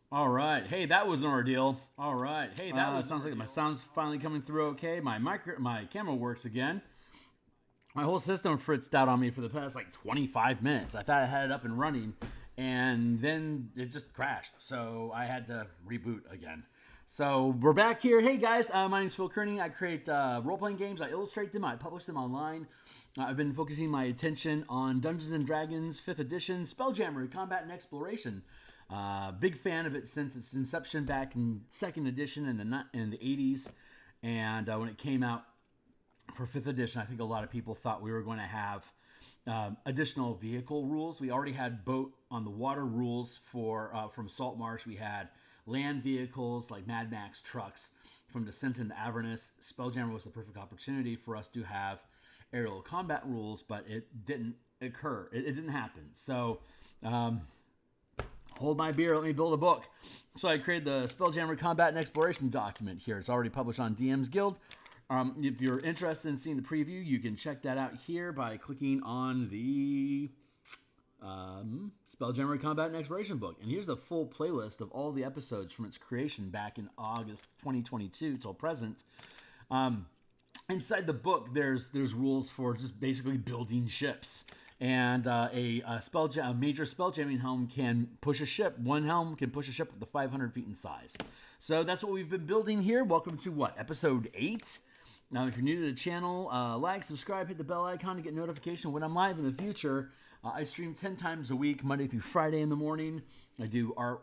All right. Hey, that was an ordeal. All right. Hey, that was sounds like my sound's finally coming through okay. My camera works again. My whole system fritzed out on me for the past like 25 minutes. I thought I had it up and running, and then it just crashed. So I had to reboot again. So we're back here. Hey guys, my name's Phil Kearney. I create role-playing games. I illustrate them. I publish them online. I've been focusing my attention on Dungeons and Dragons 5th edition, Spelljammer, Combat and Exploration. Big fan of it since its inception back in 2nd edition in the 80s. And when it came out for 5th edition, I think a lot of people thought we were going to have additional vehicle rules. We already had boat on the water rules from Saltmarsh. We had land vehicles like Mad Max trucks from Descent into Avernus. Spelljammer was the perfect opportunity for us to have aerial combat rules, but it didn't occur. It didn't happen. So hold my beer, let me build a book. So I created the Spelljammer Combat and Exploration document here. It's already published on DMsGuild. If you're interested in seeing the preview, you can check that out here by clicking on the Spelljammer Combat and Exploration book. And here's the full playlist of all the episodes from its creation back in August 2022 till present. Inside the book, there's rules for just basically building ships. And a major spelljamming helm can push a ship. One helm can push a ship up to 500 feet in size. So that's what we've been building here. Welcome to what, episode 8? Now, if you're new to the channel, like, subscribe, hit the bell icon to get notification when I'm live in the future. I stream 10 times a week, Monday through Friday in the morning. I do art,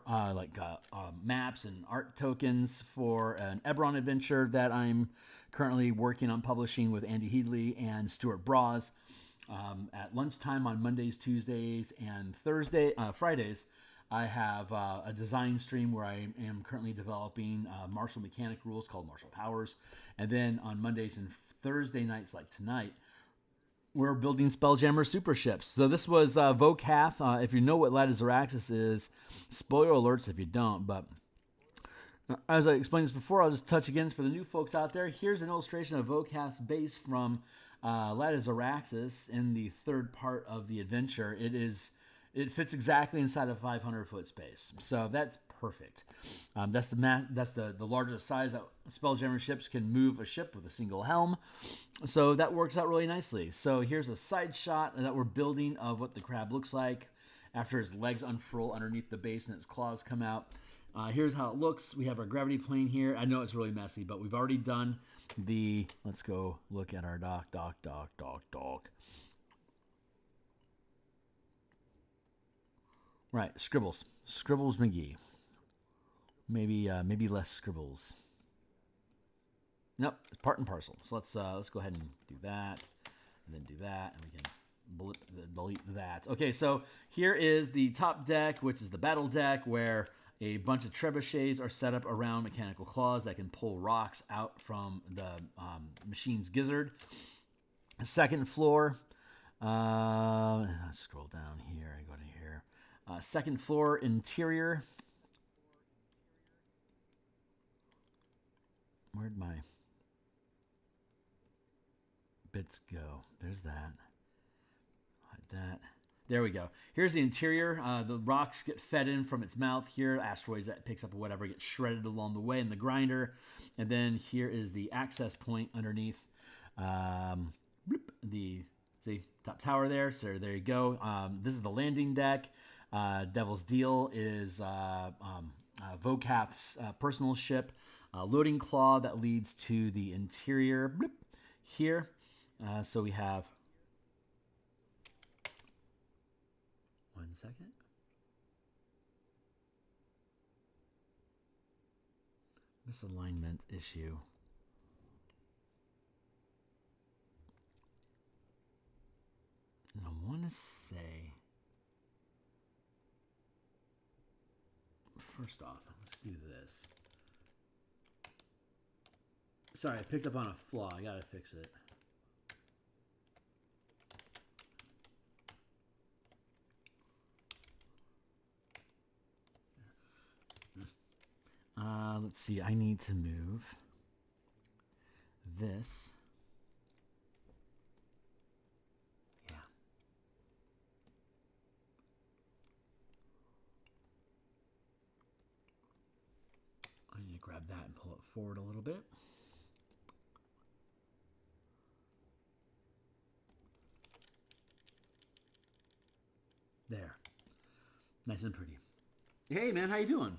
maps and art tokens for an Eberron adventure that I'm currently working on publishing with Andy Headley and Stuart Braz. At lunchtime on Mondays, Tuesdays, and Fridays, I have a design stream where I am currently developing martial mechanic rules called Martial Powers. And then on Mondays and Thursday nights, like tonight, we're building Spelljammer super ships. So this was Vocath. If you know what Lattice Araxis is, spoiler alerts if you don't. But as I explained this before, I'll just touch again for the new folks out there. Here's an illustration of Vocath's base from Lattice Araxis in the third part of the adventure. It fits exactly inside a 500-foot space, so that's perfect. That's the largest size that Spelljammer ships can move a ship with a single helm, so that works out really nicely. So here's a side shot that we're building of what the crab looks like after his legs unfurl underneath the base and his claws come out. Here's how it looks. We have our gravity plane here. I know it's really messy, but we've already done the... Let's go look at our dock. Right, Scribbles McGee. Maybe less scribbles. Nope, it's part and parcel. So let's go ahead and do that, and then do that, and we can delete that. Okay, so here is the top deck, which is the battle deck, where a bunch of trebuchets are set up around mechanical claws that can pull rocks out from the machine's gizzard. Second floor. Scroll down here. I go to here. Second floor interior. Where'd my bits go? There's that. Like that. There we go. Here's the interior. The rocks get fed in from its mouth here. Asteroids that picks up or whatever get shredded along the way in the grinder. And then here is the access point underneath the top tower there. So there you go. This is the landing deck. Devil's Deal is Vocath's personal ship. Loading claw that leads to the interior here. So we have... One second. Misalignment issue. And I want to say, first off, let's do this. Sorry, I picked up on a flaw. I gotta fix it. Let's see. I need to move this. Yeah. grab that and pull it forward a little bit. There. Nice and pretty. Hey, man, how you doing?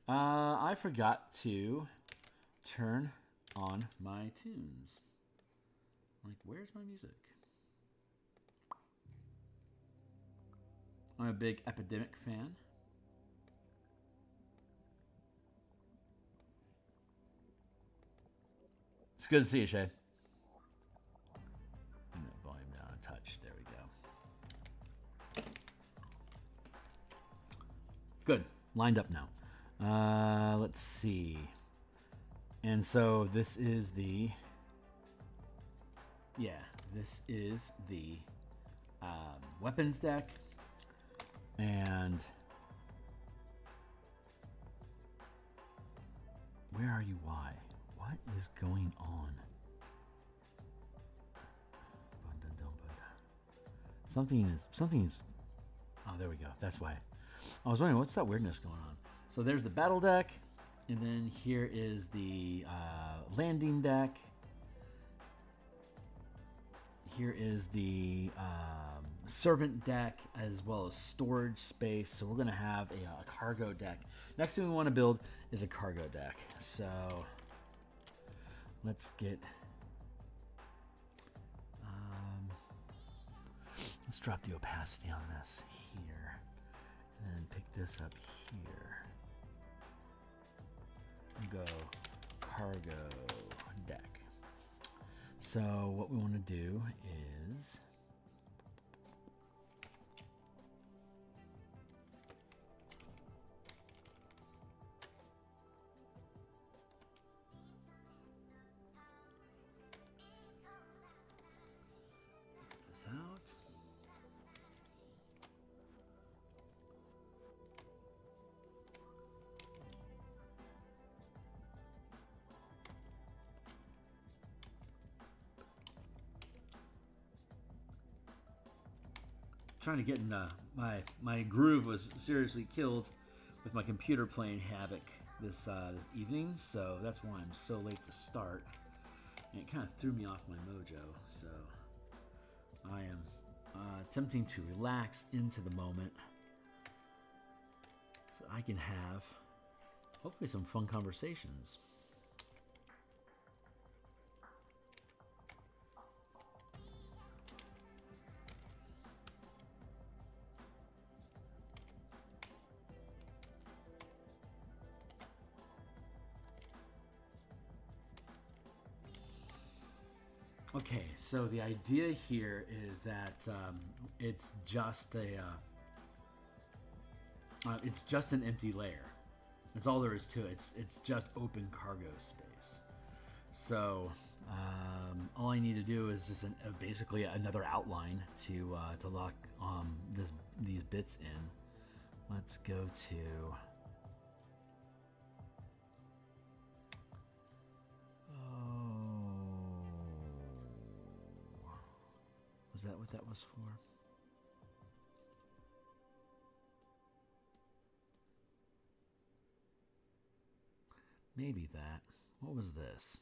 I forgot to turn on my tunes. Like, where's my music? I'm a big Epidemic fan. It's good to see you, Shay. Volume down a touch. There we go. Good. Lined up now. Let's see. And so this is the... Yeah, this is the weapons deck. And... Where are you? Why? What is going on? Something is... Oh, there we go. That's why. I was wondering, what's that weirdness going on? So there's the battle deck, and then here is the landing deck. Here is the servant deck, as well as storage space. So we're going to have a cargo deck. Next thing we want to build is a cargo deck. So let's get... let's drop the opacity on this here. And then pick this up here. And go cargo deck. So what we want to do is get this out. Trying to get in my groove was seriously killed with my computer playing Havoc this evening, so that's why I'm so late to start, and it kind of threw me off my mojo. So I am attempting to relax into the moment so I can have hopefully some fun conversations. Okay, so the idea here is that it's just an empty layer. That's all there is to it. It's just open cargo space. So all I need to do is just basically another outline to lock these bits in. Let's go to... Is that what that was for? Maybe that. What was this?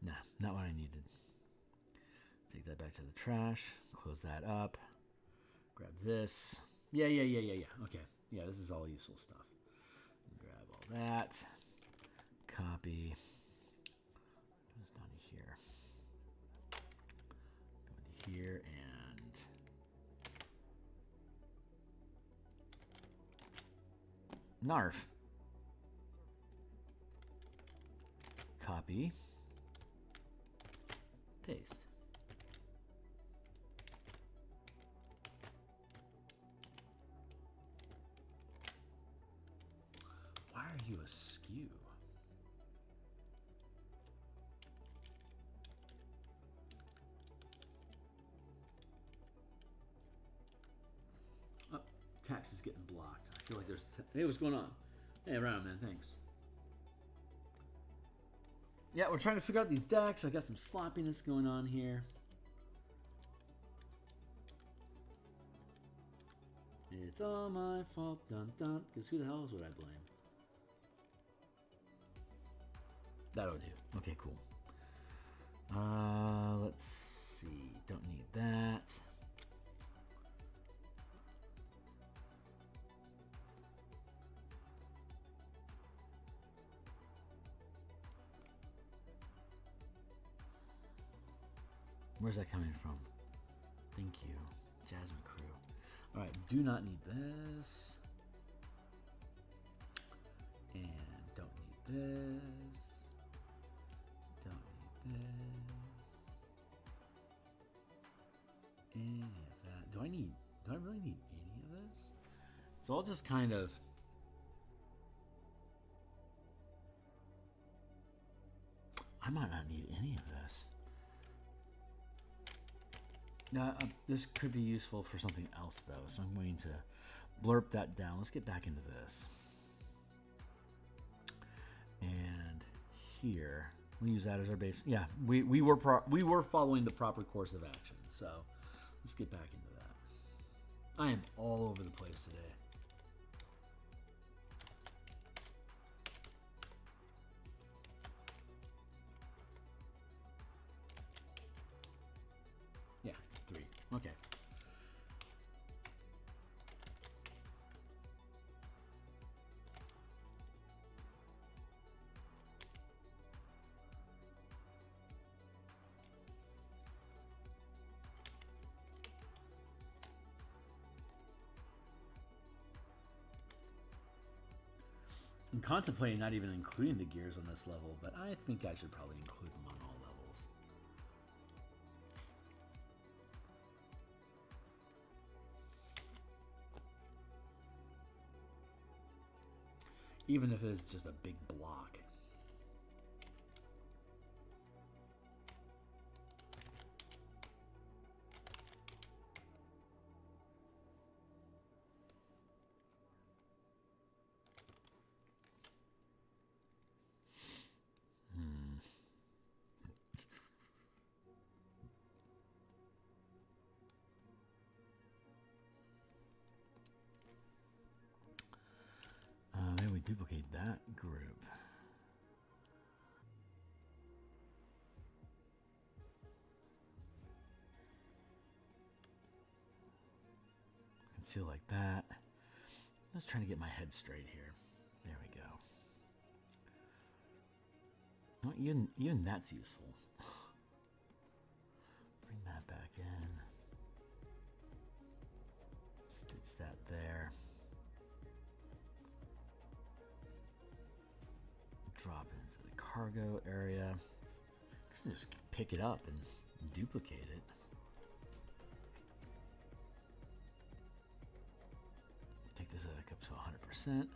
Nah, not what I needed. Take that back to the trash. Close that up. Grab this. Yeah. Okay. Yeah, this is all useful stuff. Grab all that. Copy. Goes down to here. Go into here and Narf. Copy. Paste. Why are you askew? Oh, text is getting blocked. I feel like there's... Hey, what's going on? Hey, around, man. Thanks. Yeah, we're trying to figure out these decks. I got some sloppiness going on here. It's all my fault, dun dun. Because who the hell else would I blame? That'll do. Okay, cool. Let's see. Don't need that. Where's that coming from? Thank you, Jasmine Crew. All right, do not need this. And don't need this. Don't need this. Any of that. Do I really need any of this? So I'll just kind of I might not need any of this. Now, this could be useful for something else, though, so I'm going to blurb that down. Let's get back into this. And here, we use that as our base. Yeah, we were following the proper course of action, so let's get back into that. I am all over the place today. Yeah, 3. Okay. I'm contemplating not even including the gears on this level, but I think I should probably include them on all levels. Even if it's just a big block. Maybe we duplicate that group. Conceal like that. Just trying to get my head straight here. There we go. Well, even that's useful. Bring that back in. Stitch that there. Drop it into the cargo area. Just pick it up and duplicate it. Take this back up to 100%.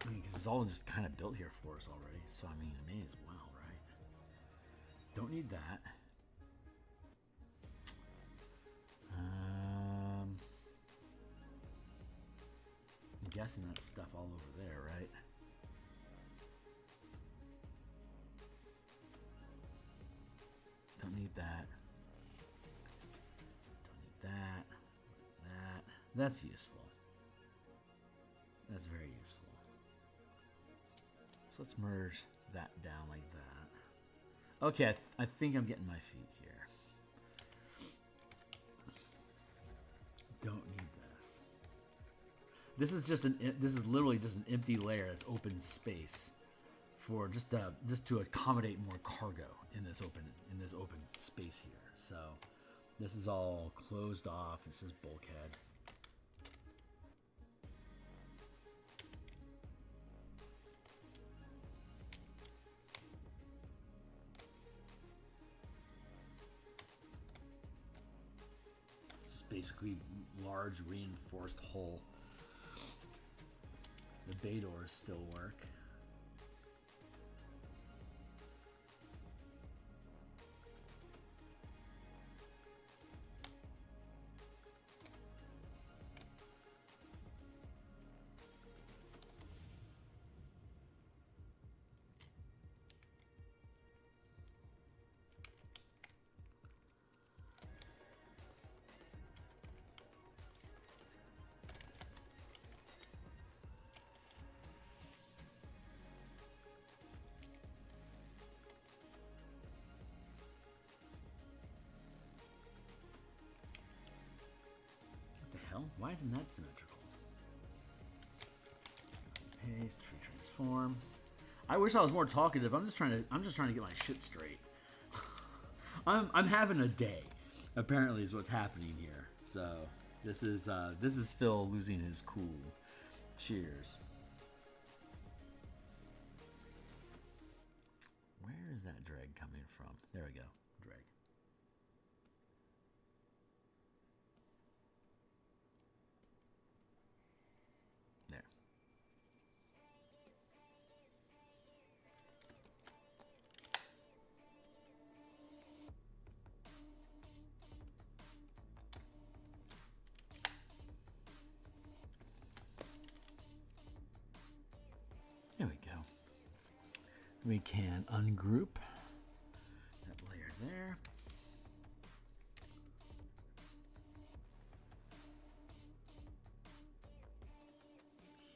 I mean, because it's all just kind of built here for us already. So, I mean, it may as well, right? Don't need that. I'm guessing that's stuff all over there, right? Don't need that. Don't need that. That. That's useful. That's very useful. So let's merge that down like that. Okay, I think I'm getting my feet here. Don't need this. This is literally just an empty layer that's open space for just to accommodate more cargo in this open space here. So this is all closed off. It's just bulkhead. It's just basically large reinforced hull. The bay doors still work. Why isn't that symmetrical? Paste, free transform. I wish I was more talkative. I'm just trying to get my shit straight. I'm having a day. Apparently is what's happening here. So this is Phil losing his cool. Cheers. Where is that dreg coming from? There we go. Dreg. There. There we go. We can ungroup that layer there.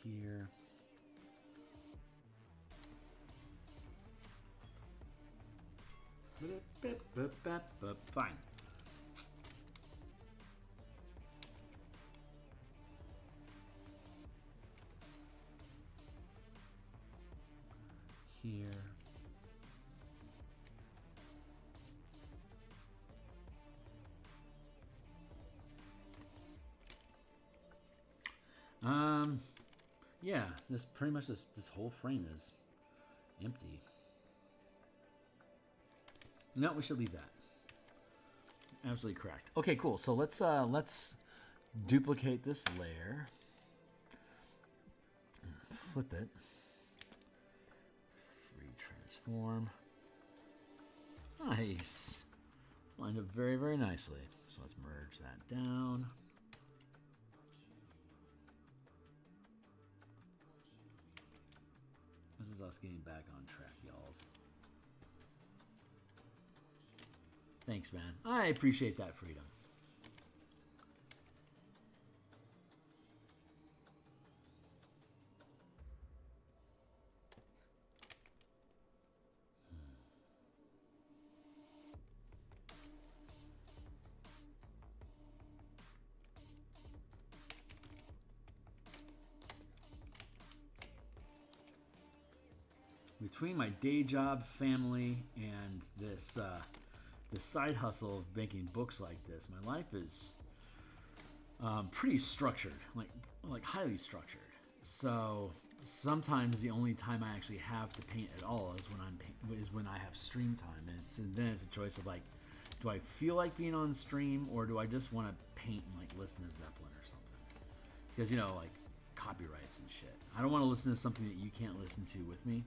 Here. Fine. Here. Yeah, this pretty much this whole frame is empty. No, we should leave that. Absolutely correct. Okay, cool. So let's duplicate this layer. Flip it. Free transform. Nice. Lined up very, very nicely. So let's merge that down. This is us getting back on track, y'all. Thanks, man. I appreciate that freedom. Between my day job, family, and this side hustle of making books like this, my life is pretty structured, like highly structured. So sometimes the only time I actually have to paint at all is when I have stream time, and then it's a choice of like, do I feel like being on stream or do I just want to paint and like listen to Zeppelin or something? Because like copyrights and shit. I don't want to listen to something that you can't listen to with me.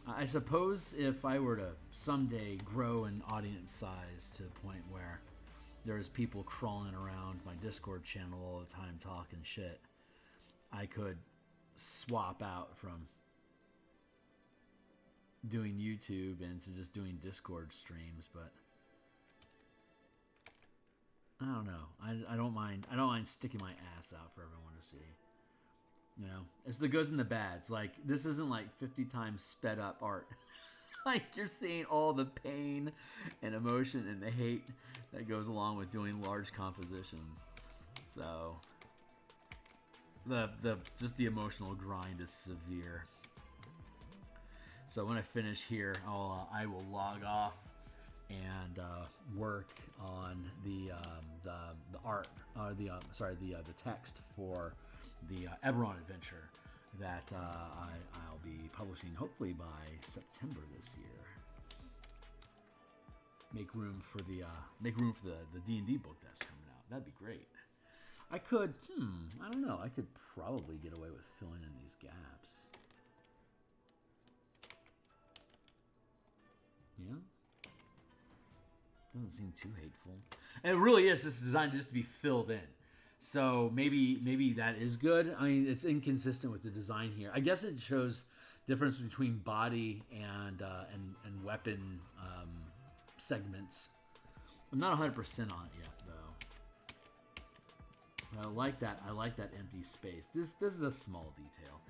I suppose if I were to someday grow in audience size to the point where there's people crawling around my Discord channel all the time talking shit, I could swap out from doing YouTube into just doing Discord streams, but I don't know. I don't mind sticking my ass out for everyone to see. It's the goods and the bads. Like, this isn't like 50 times sped up art. Like, you're seeing all the pain and emotion and the hate that goes along with doing large compositions. So, just the emotional grind is severe. So when I finish here, I will log off and work on the art, the text for the Eberron adventure that I'll be publishing hopefully by September this year. Make room for the D&D book that's coming out. That'd be great. I could, I don't know. I could probably get away with filling in these gaps. Yeah. Doesn't seem too hateful. And it really is just designed just to be filled in. So maybe that is good. I mean, it's inconsistent with the design here. I guess it shows difference between body and weapon segments. I'm not 100% on it yet, though. I like that. I like that empty space. This is a small detail.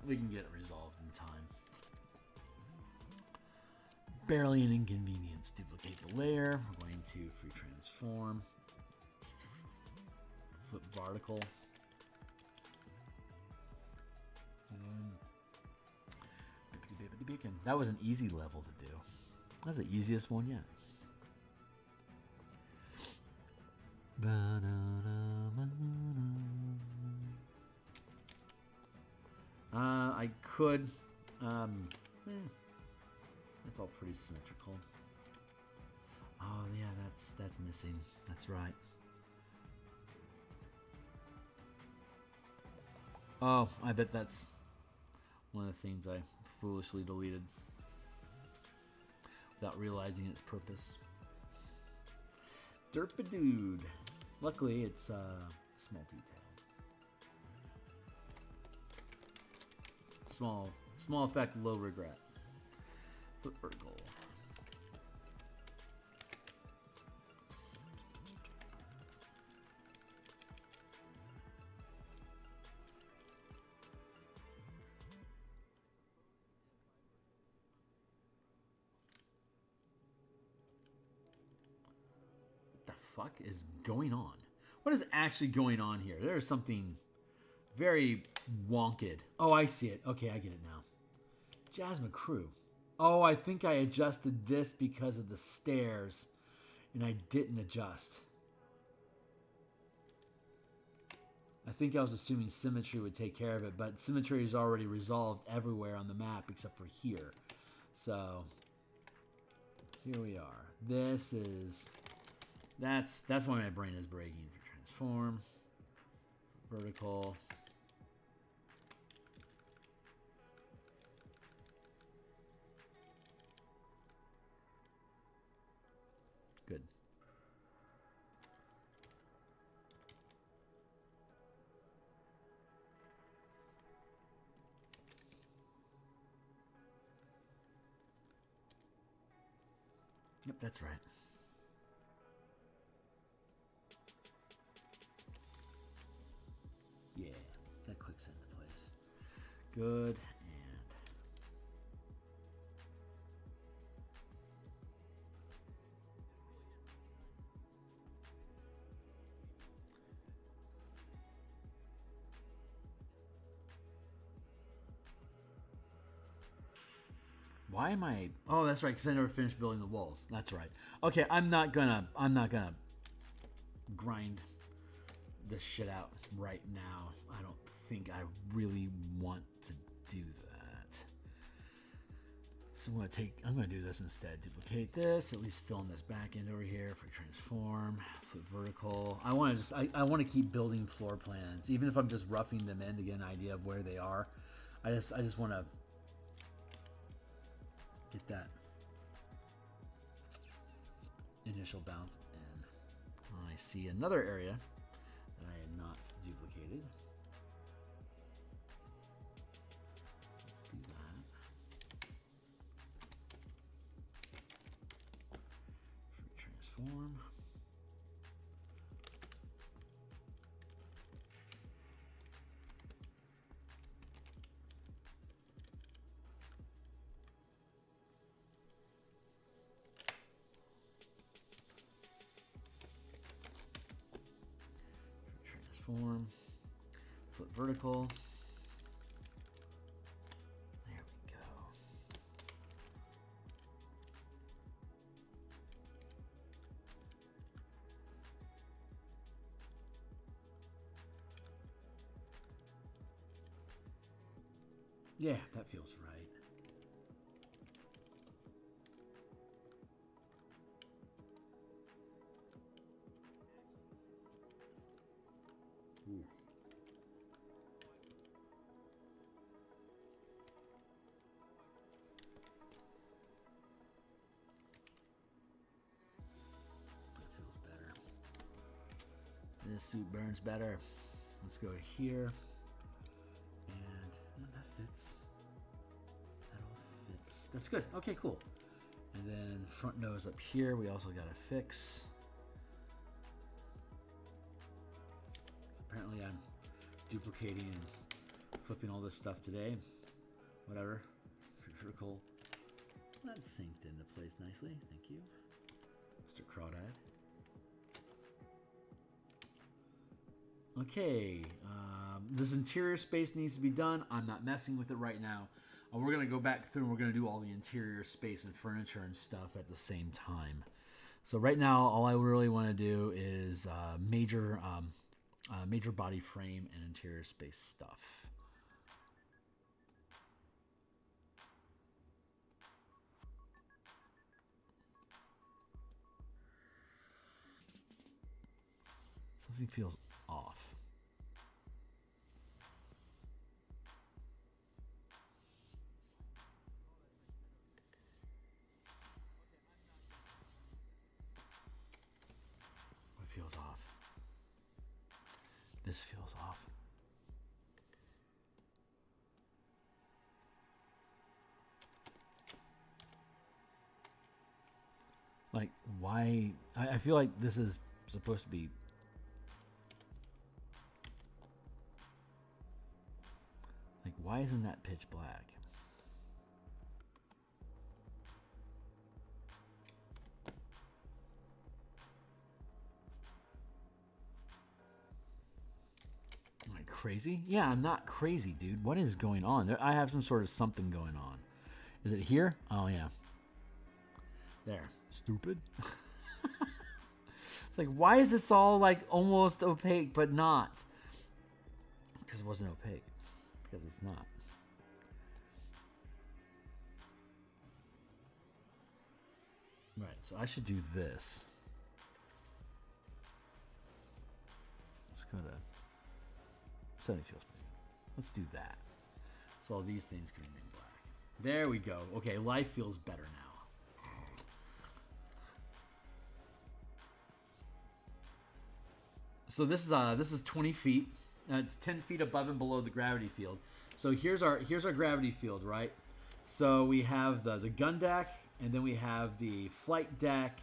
We can get it resolved in time. Barely an inconvenience. Duplicate the layer. We're going to free transform. Flip vertical. Bacon. That was an easy level to do. That's the easiest one yet. I could. It's all pretty symmetrical. Oh yeah, that's missing. That's right. Oh, I bet that's one of the things I foolishly deleted without realizing its purpose. Derpadude. Luckily, it's small details. Small effect, low regret. Flip vertical. Fuck is going on? What is actually going on here? There's something very wonked. Oh, I see it. Okay, I get it now. Jasmine Crew. Oh, I think I adjusted this because of the stairs, and I didn't adjust. I think I was assuming symmetry would take care of it, but symmetry is already resolved everywhere on the map except for here. So, here we are. This is... That's why my brain is breaking. For transform, vertical. Good. Yep, that's right. Yeah, that clicks into place. Good, and why am I? Oh, that's right, because I never finished building the walls. That's right. Okay, I'm not gonna grind this shit out right now. I don't think I really want to do that. So I'm gonna do this instead. Duplicate this, at least fill in this back end over here for transform, flip vertical. I want to keep building floor plans, even if I'm just roughing them in to get an idea of where they are. I just want to get that initial bounce in. I see another area that I had not duplicated. So let's do that. Transform. Transform, flip vertical. There we go. Yeah, that feels right. Ooh. That feels better. This suit burns better. Let's go here. And that fits. That all fits. That's good. Okay, cool. And then front nose up here, we also got to fix. Apparently I'm duplicating and flipping all this stuff today. Whatever. Vertical. That synced into place nicely. Thank you, Mr. Crawdad. Okay, this interior space needs to be done. I'm not messing with it right now. We're going to go back through and we're going to do all the interior space and furniture and stuff at the same time. So right now, all I really want to do is major body frame and interior space stuff. Something feels off. What feels off? This feels off. Like, why? I feel like this is supposed to be... Like, why isn't that pitch black? Am I crazy? Yeah, I'm not crazy, dude. What is going on? I have some sort of something going on. Is it here? Oh, yeah. There. Stupid. It's like, why is this all like almost opaque but not? Because it wasn't opaque. Because it's not. Right, so I should do this. Let's go to 70 feels pretty good. Let's do that. So all these things can remain black. There we go. Okay, life feels better now. So this is 20 feet. It's 10 feet above and below the gravity field. So here's our gravity field, right? So we have the gun deck, and then we have the flight deck,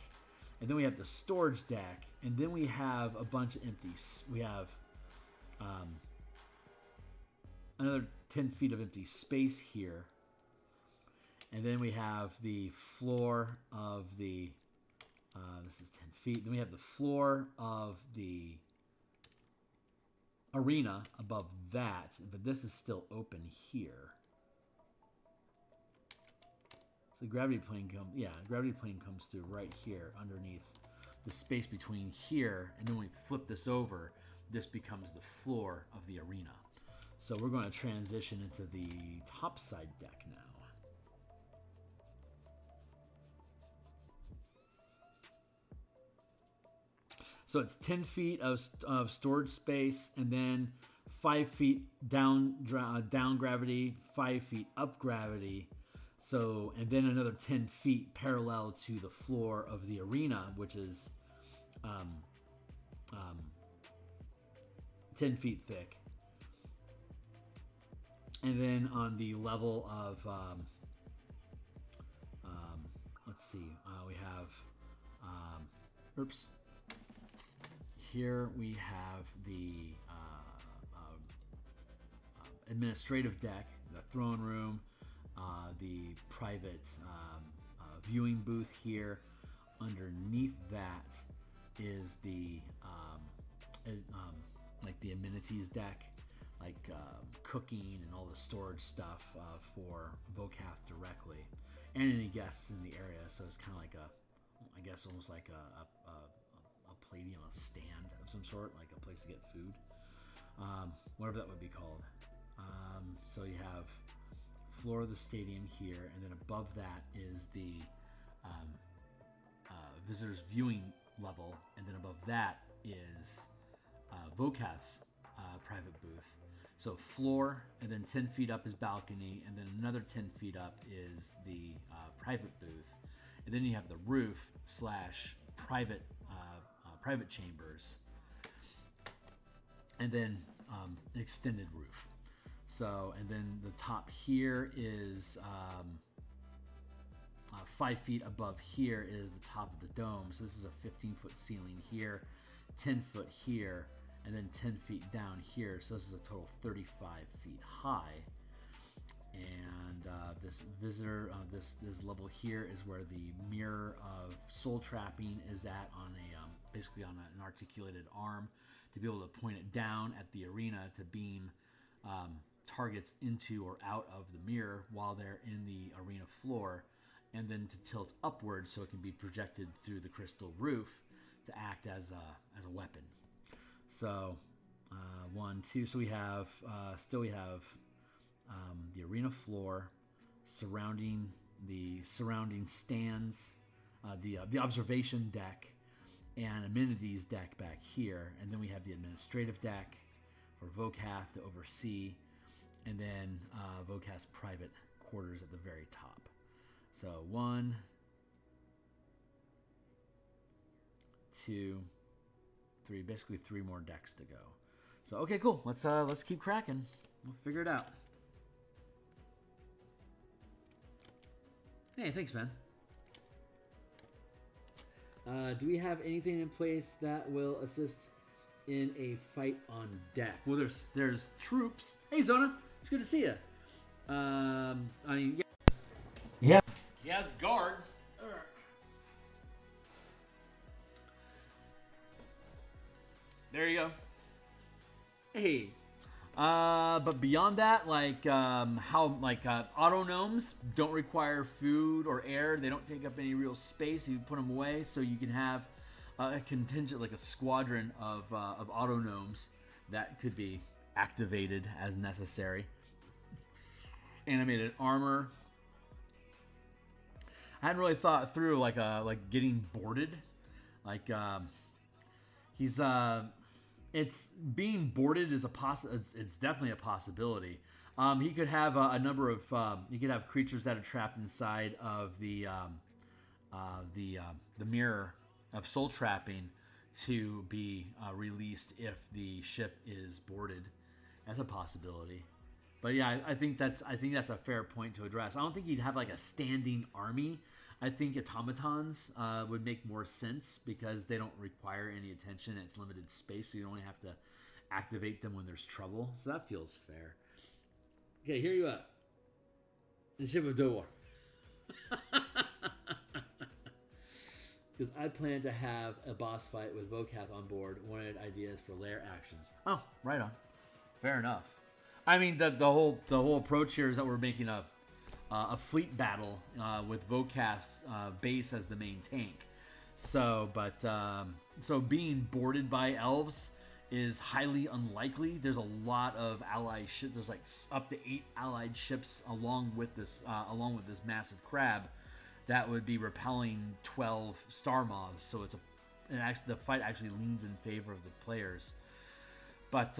and then we have the storage deck, and then we have a bunch of empties. We have another 10 feet of empty space here, and then we have the floor of the. This is 10 feet. Then we have the floor of the arena above that, but this is still open here. So gravity plane comes through right here underneath the space between here, and then when we flip this over, this becomes the floor of the arena. So we're going to transition into the top side deck now. So it's 10 feet of storage space, and then 5 feet down gravity, 5 feet up gravity. So, and then another 10 feet parallel to the floor of the arena, which is 10 feet thick. And then on the level of, let's see, we have, oops. Here we have the administrative deck, the throne room, the private viewing booth here. Underneath that is the like the amenities deck, like cooking and all the storage stuff for Vocath directly, and any guests in the area. So it's kind of like I guess almost like a lady on a stand of some sort, like a place to get food, whatever that would be called. So you have floor of the stadium here, and then above that is the visitors viewing level, and then above that is Vocath's private booth. So floor, and then 10 feet up is balcony, and then another 10 feet up is the private booth, and then you have the roof / private chambers, and then extended roof. So, and then the top here is 5 feet above here is the top of the dome. So this is a 15-foot ceiling here, 10 foot here, and then 10 feet down here. So this is a total 35 feet high. And this visitor, this level here is where the mirror of soul trapping is at on a basically on an articulated arm. to be able to point it down at the arena to beam targets into or out of the mirror while they're in the arena floor, and then to tilt upwards so it can be projected through the crystal roof to act as a weapon. So 1, 2. So we have the arena floor surrounding the surrounding stands, the observation deck, and amenities deck back here, and then we have the administrative deck for Vocath to oversee, and then Vocath's private quarters at the very top. So 1, 2, 3, basically 3 more decks to go. So okay, cool. Let's keep cracking. We'll figure it out. Hey, thanks, man. Do we have anything in place that will assist in a fight on deck? Well, there's troops. Hey, Zona, it's good to see you. I mean, yeah, he has guards. There you go. Hey. But beyond that, like auto gnomes don't require food or air. They don't take up any real space. You put them away, so you can have a contingent, like a squadron of auto gnomes that could be activated as necessary. Animated armor. I hadn't really thought through like getting boarded. Like it's being boarded is it's definitely a possibility. He could have a number of you could have creatures that are trapped inside of the mirror of soul trapping to be released if the ship is boarded. That's a possibility. But yeah, I think that's a fair point to address. I don't think you'd have like a standing army. I think automatons would make more sense because they don't require any attention. It's limited space, so you only have to activate them when there's trouble. So that feels fair. Okay, here you are. The ship of Dover. Because I plan to have a boss fight with Vocath on board. Wanted ideas for lair actions. Oh, right on. Fair enough. I mean, the whole approach here is that we're making a fleet battle with Vocath's base as the main tank. So being boarded by elves is highly unlikely. There's a lot of allied ships. There's like up to 8 allied ships along with this massive crab that would be repelling 12 star mobs. So the fight actually leans in favor of the players. But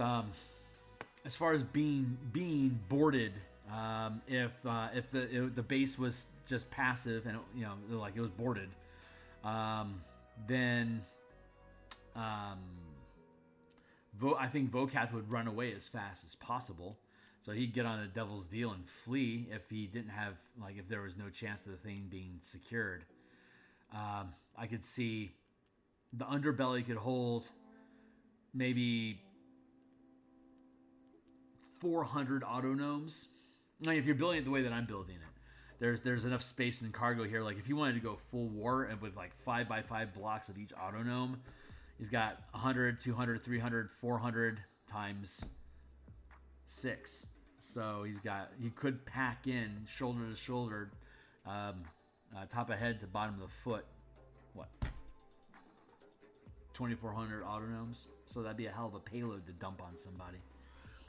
as far as being boarded, if the base was just passive and like it was boarded, then I think Vocath would run away as fast as possible. So he'd get on the devil's deal and flee if he didn't have if there was no chance of the thing being secured. I could see the underbelly could hold maybe 400 auto gnomes. I mean, if you're building it the way that I'm building it, there's enough space in cargo here. Like if you wanted to go full war and with like 5x5 blocks of each auto gnome, he's got 100, 200, 300, 400 times 6. So he could pack in shoulder to shoulder, top of head to bottom of the foot. What? 2,400 auto gnomes. So that'd be a hell of a payload to dump on somebody.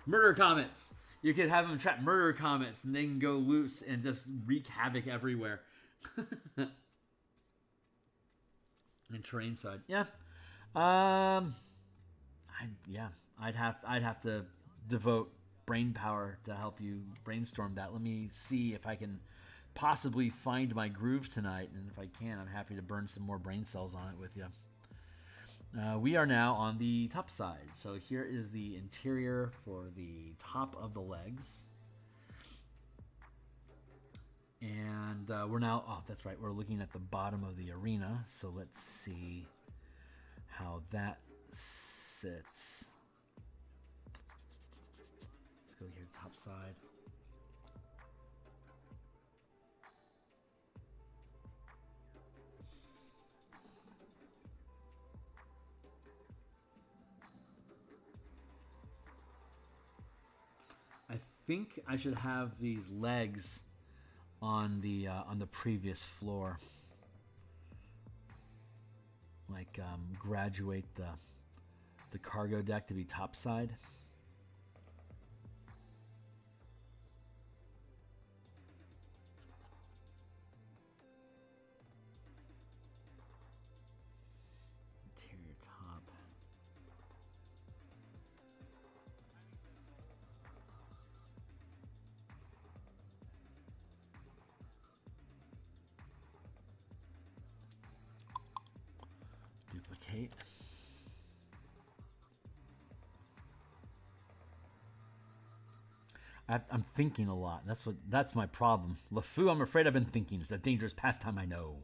Murder comets. You could have them trap murder comets and they can go loose and just wreak havoc everywhere. And terrain side. Yeah. I'd have to devote brain power to help you brainstorm that. Let me see if I can possibly find my groove tonight, and if I can, I'm happy to burn some more brain cells on it with you. We are now on the top side. So here is the interior for the top of the legs. And we're now, that's right, we're looking at the bottom of the arena. So let's see how that sits. Let's go here, top side. think I should have these legs on the previous floor. Like graduate the cargo deck to be topside. Interior top. Duplicate. I'm thinking a lot. That's my problem. LeFou, I'm afraid I've been thinking. It's a dangerous pastime, I know.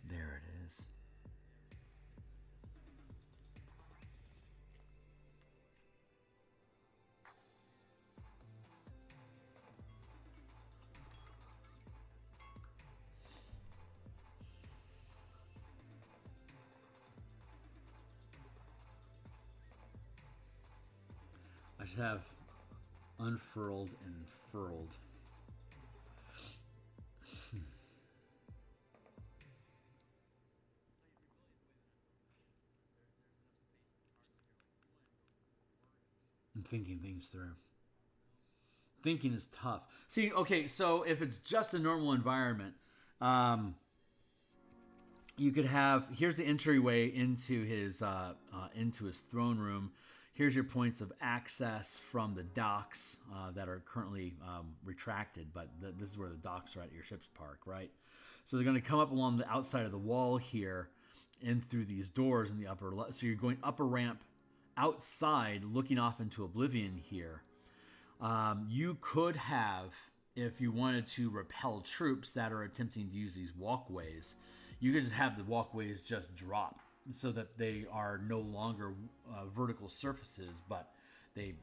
There it is. I should have unfurled and furled. I'm thinking things through. Thinking is tough. See, okay, so if it's just a normal environment, you could have, here's the entryway into his throne room. Here's your points of access from the docks that are currently retracted, but this is where the docks are at your ship's park, right? So they're going to come up along the outside of the wall here and through these doors in the upper left. So you're going up a ramp outside looking off into oblivion here. You could have, if you wanted to repel troops that are attempting to use these walkways, you could just have the walkways just drop so that they are no longer vertical surfaces, but they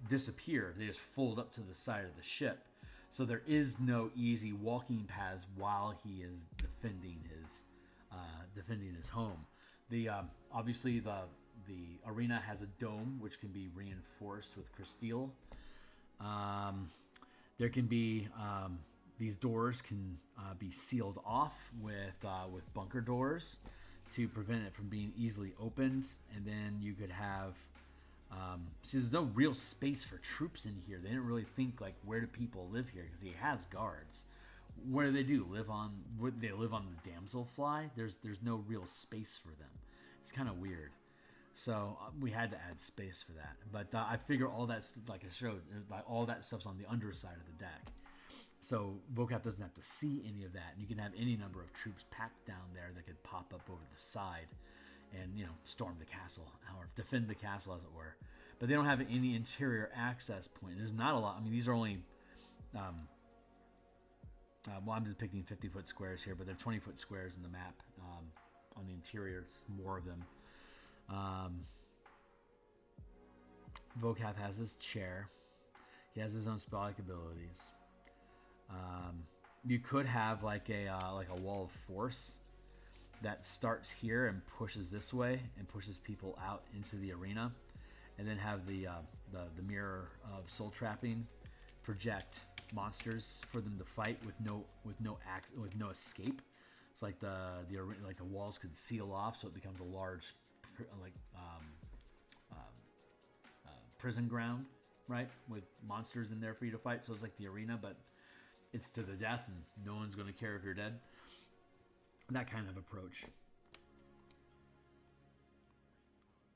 disappear. They just fold up to the side of the ship. So there is no easy walking paths while he is defending his home. The obviously the arena has a dome which can be reinforced with crysteel. There can be these doors can be sealed off with bunker doors to prevent it from being easily opened. And then you could have see, there's no real space for troops in here. They didn't really think like, where do people live here, because he has guards. What do? They live on the damselfly? There's no real space for them. It's kind of weird. So we had to add space for that. But I figure all that's, like I showed, like all that stuff's on the underside of the deck. So Vocath doesn't have to see any of that. And you can have any number of troops packed down there that could pop up over the side and, you know, storm the castle or defend the castle, as it were. But they don't have any interior access point. There's not a lot. I mean, these are only, well, I'm depicting 50-foot squares here, but they're 20-foot squares in the map. On the interior, it's more of them. Vocath has his chair. He has his own spell-like abilities. You could have like a wall of force that starts here and pushes this way and pushes people out into the arena, and then have the mirror of soul trapping project monsters for them to fight with no escape. It's like the walls could seal off, so it becomes a large prison ground, right, with monsters in there for you to fight. So it's like the arena, but it's to the death, and no one's going to care if you're dead. That kind of approach.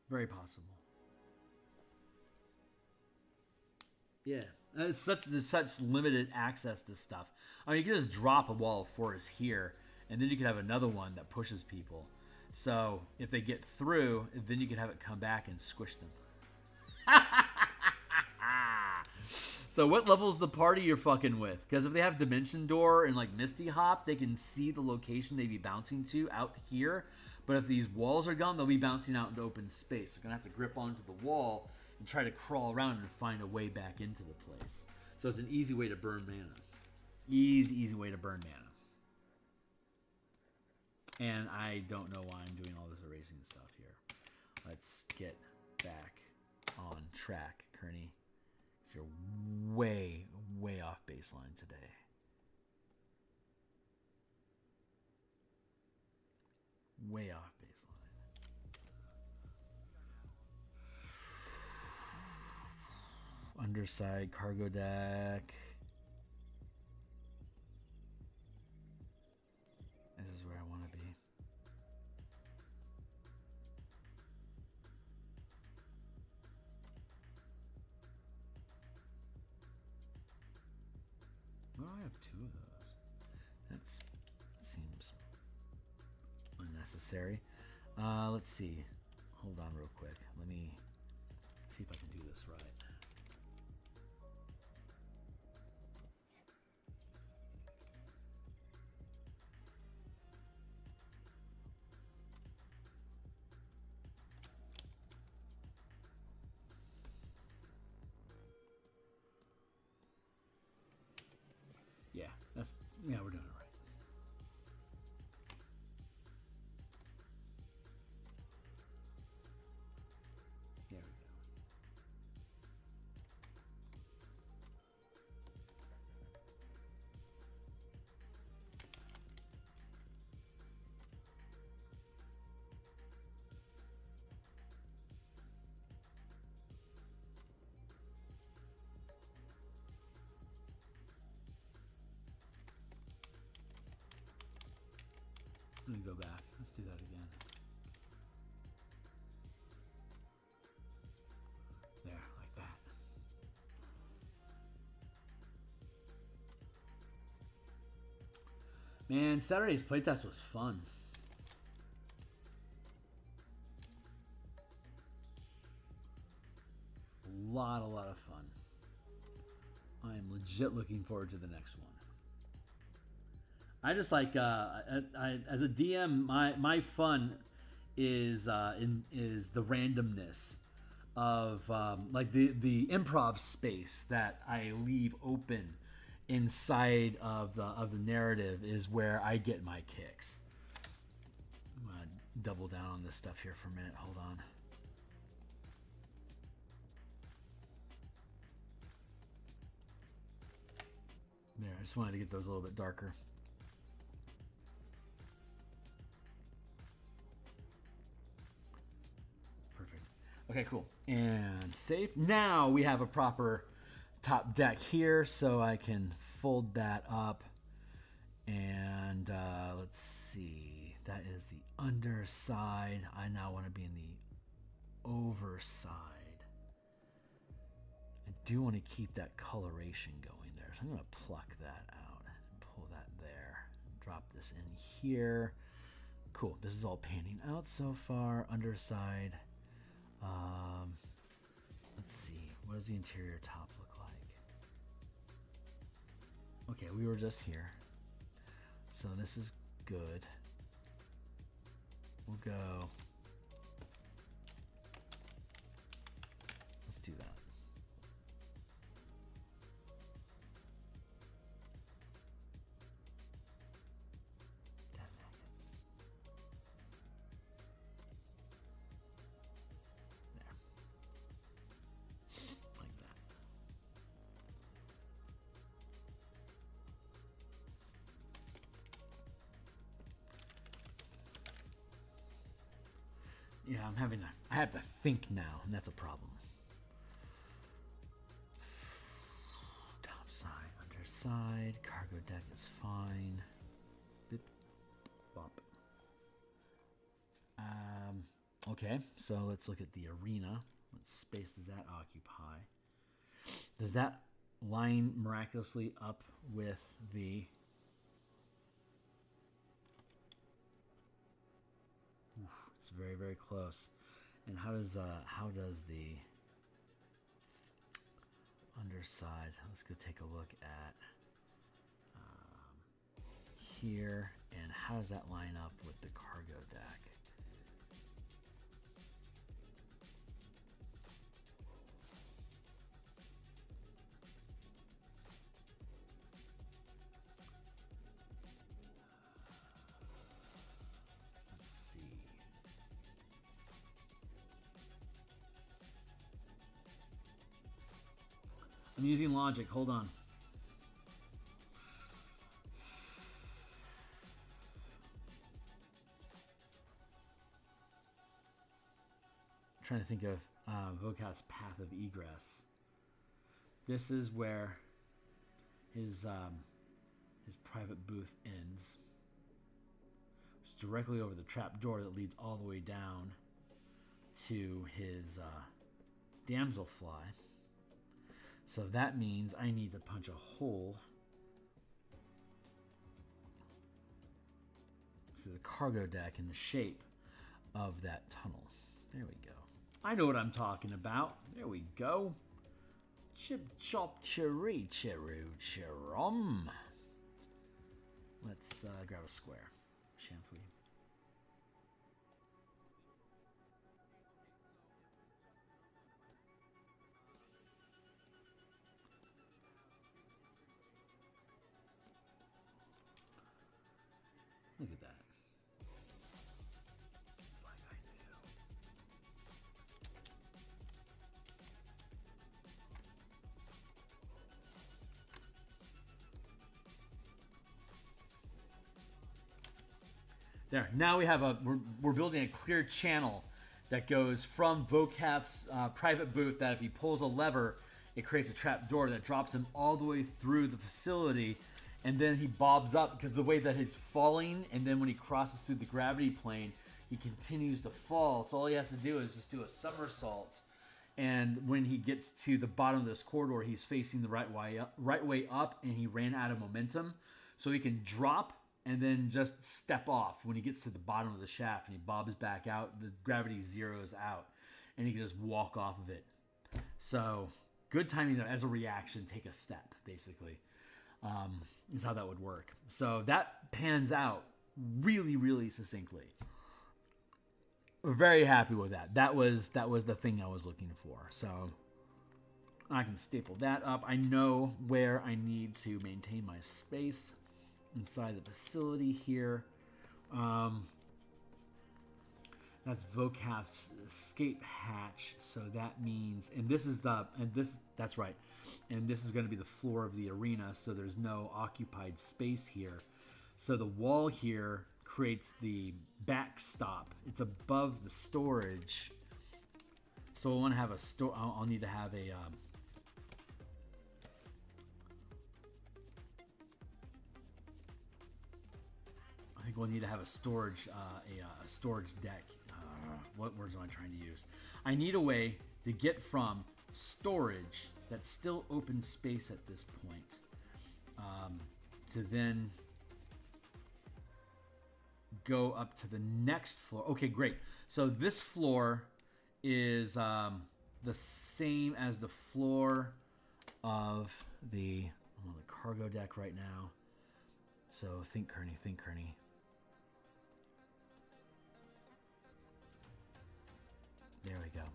Very possible. Yeah. There's such limited access to stuff. I mean, you could just drop a wall of force here, and then you could have another one that pushes people. So if they get through, then you could have it come back and squish them. So what level is the party you're fucking with? Because if they have Dimension Door and like Misty Hop, they can see the location they'd be bouncing to out here. But if these walls are gone, they'll be bouncing out into open space. They're going to have to grip onto the wall and try to crawl around and find a way back into the place. So it's an easy way to burn mana. Easy way to burn mana. And I don't know why I'm doing all this erasing stuff here. Let's get back on track, Kearney. You're way, way off baseline today. Way off baseline. Underside cargo deck. This is where I want to be. Why do I have two of those? That seems unnecessary. Let's see. Hold on real quick. Let me see if I can do this right. Yeah, we're doing it right. There we go. Let me go back. Let's do that again. There, like that. Man, Saturday's playtest was fun. A lot of fun. I am legit looking forward to the next one. I just like as a DM, my fun is the randomness of like the improv space that I leave open inside of the narrative is where I get my kicks. I'm gonna double down on this stuff here for a minute. Hold on. There, I just wanted to get those a little bit darker. Okay, cool. And save. Now we have a proper top deck here, so I can fold that up. And let's see. That is the underside. I now want to be in the overside. I do want to keep that coloration going there. So I'm going to pluck that out and pull that there. Drop this in here. Cool. This is all panning out so far. Underside. Let's see. What does the interior top look like? Okay, we were just here. So this is good. We'll go. Let's do that. Yeah, I have to think now, and that's a problem. Top side, underside, cargo deck is fine. Bip, bop. Okay, so let's look at the arena. What space does that occupy? Does that line miraculously up with the... It's very, very close. And how does the underside? Let's go take a look at here, and how does that line up with the cargo deck? I'm using logic. Hold on. I'm trying to think of Vocath's path of egress. This is where his private booth ends. It's directly over the trap door that leads all the way down to his damselfly. So that means I need to punch a hole through the cargo deck in the shape of that tunnel. There we go. I know what I'm talking about. There we go. Chip chop cherry cheru cherum. Let's grab a square, shan't we? Look at that. Like I knew. There. Now we have we're building a clear channel that goes from Vocath's private booth. That if he pulls a lever, it creates a trap door that drops him all the way through the facility. And then he bobs up because the way that he's falling, and then when he crosses through the gravity plane, he continues to fall. So all he has to do is just do a somersault. And when he gets to the bottom of this corridor, he's facing the right way up, and he ran out of momentum. So he can drop and then just step off when he gets to the bottom of the shaft, and he bobs back out. The gravity zeroes out, and he can just walk off of it. So good timing there. As a reaction, take a step, basically. Is how that would work. So that pans out really, really succinctly. We're very happy with that. That was the thing I was looking for. So I can staple that up. I know where I need to maintain my space inside the facility here. That's Vocath's escape hatch. So that means, that's right. And this is going to be the floor of the arena, so there's no occupied space here. So the wall here creates the backstop. It's above the storage. So I want to have a store. I'll need to have a I think we'll need to have a storage deck. What words am I trying to use? I need a way to get from storage that's still open space at this point to then go up to the next floor. Okay, great. So this floor is the same as the floor of I'm on the cargo deck right now. So think Kearney. There we go.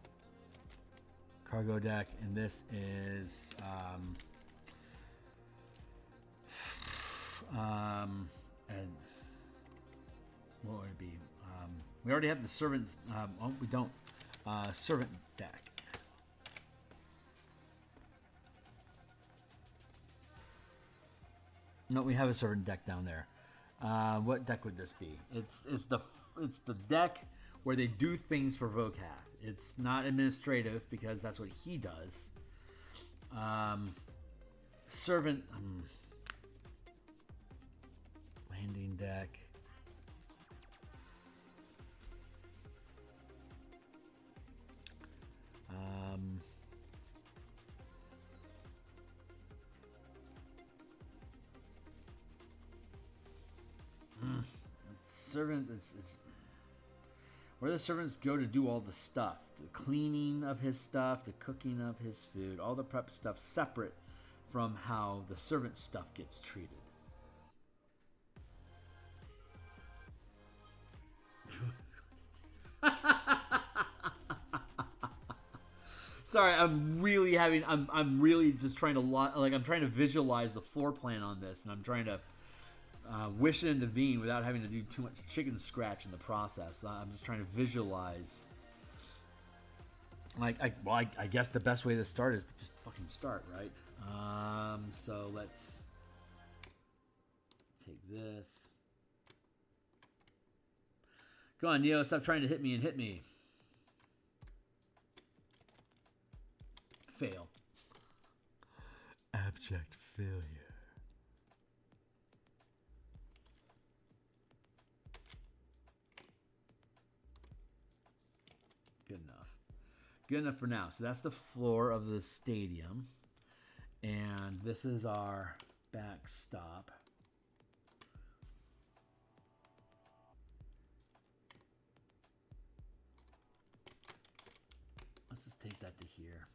Cargo deck, and this is and what would it be? We already have the servants. We don't. Servant deck. No, we have a servant deck down there. What deck would this be? It's the deck where they do things for Vocath. It's not administrative because that's what he does. Servant landing deck. Servant. It's where the servants go to do all the stuff, the cleaning of his stuff, the cooking of his food, all the prep stuff separate from how the servant stuff gets treated. Sorry, I'm really just trying to I'm trying to visualize the floor plan on this, and I'm trying to wish it into being without having to do too much chicken scratch in the process. I'm just trying to visualize. I guess the best way to start is to just fucking start, right? So let's take this. Come on, Neo, stop trying to hit me and hit me. Fail. Abject failure. Good enough. Good enough for now. So that's the floor of the stadium. And this is our backstop. Let's just take that to here.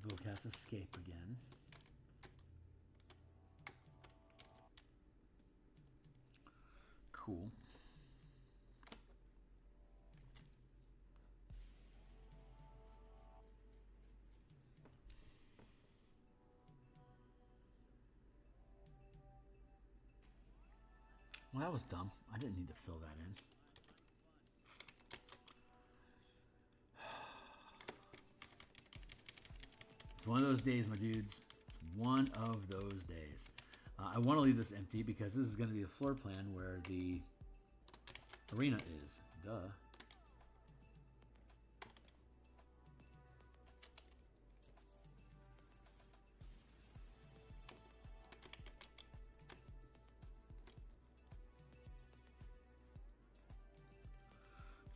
Vocath escape again. Cool. Well, that was dumb. I didn't need to fill that in. It's one of those days, my dudes. It's one of those days. I want to leave this empty because this is going to be the floor plan where the arena is. Duh.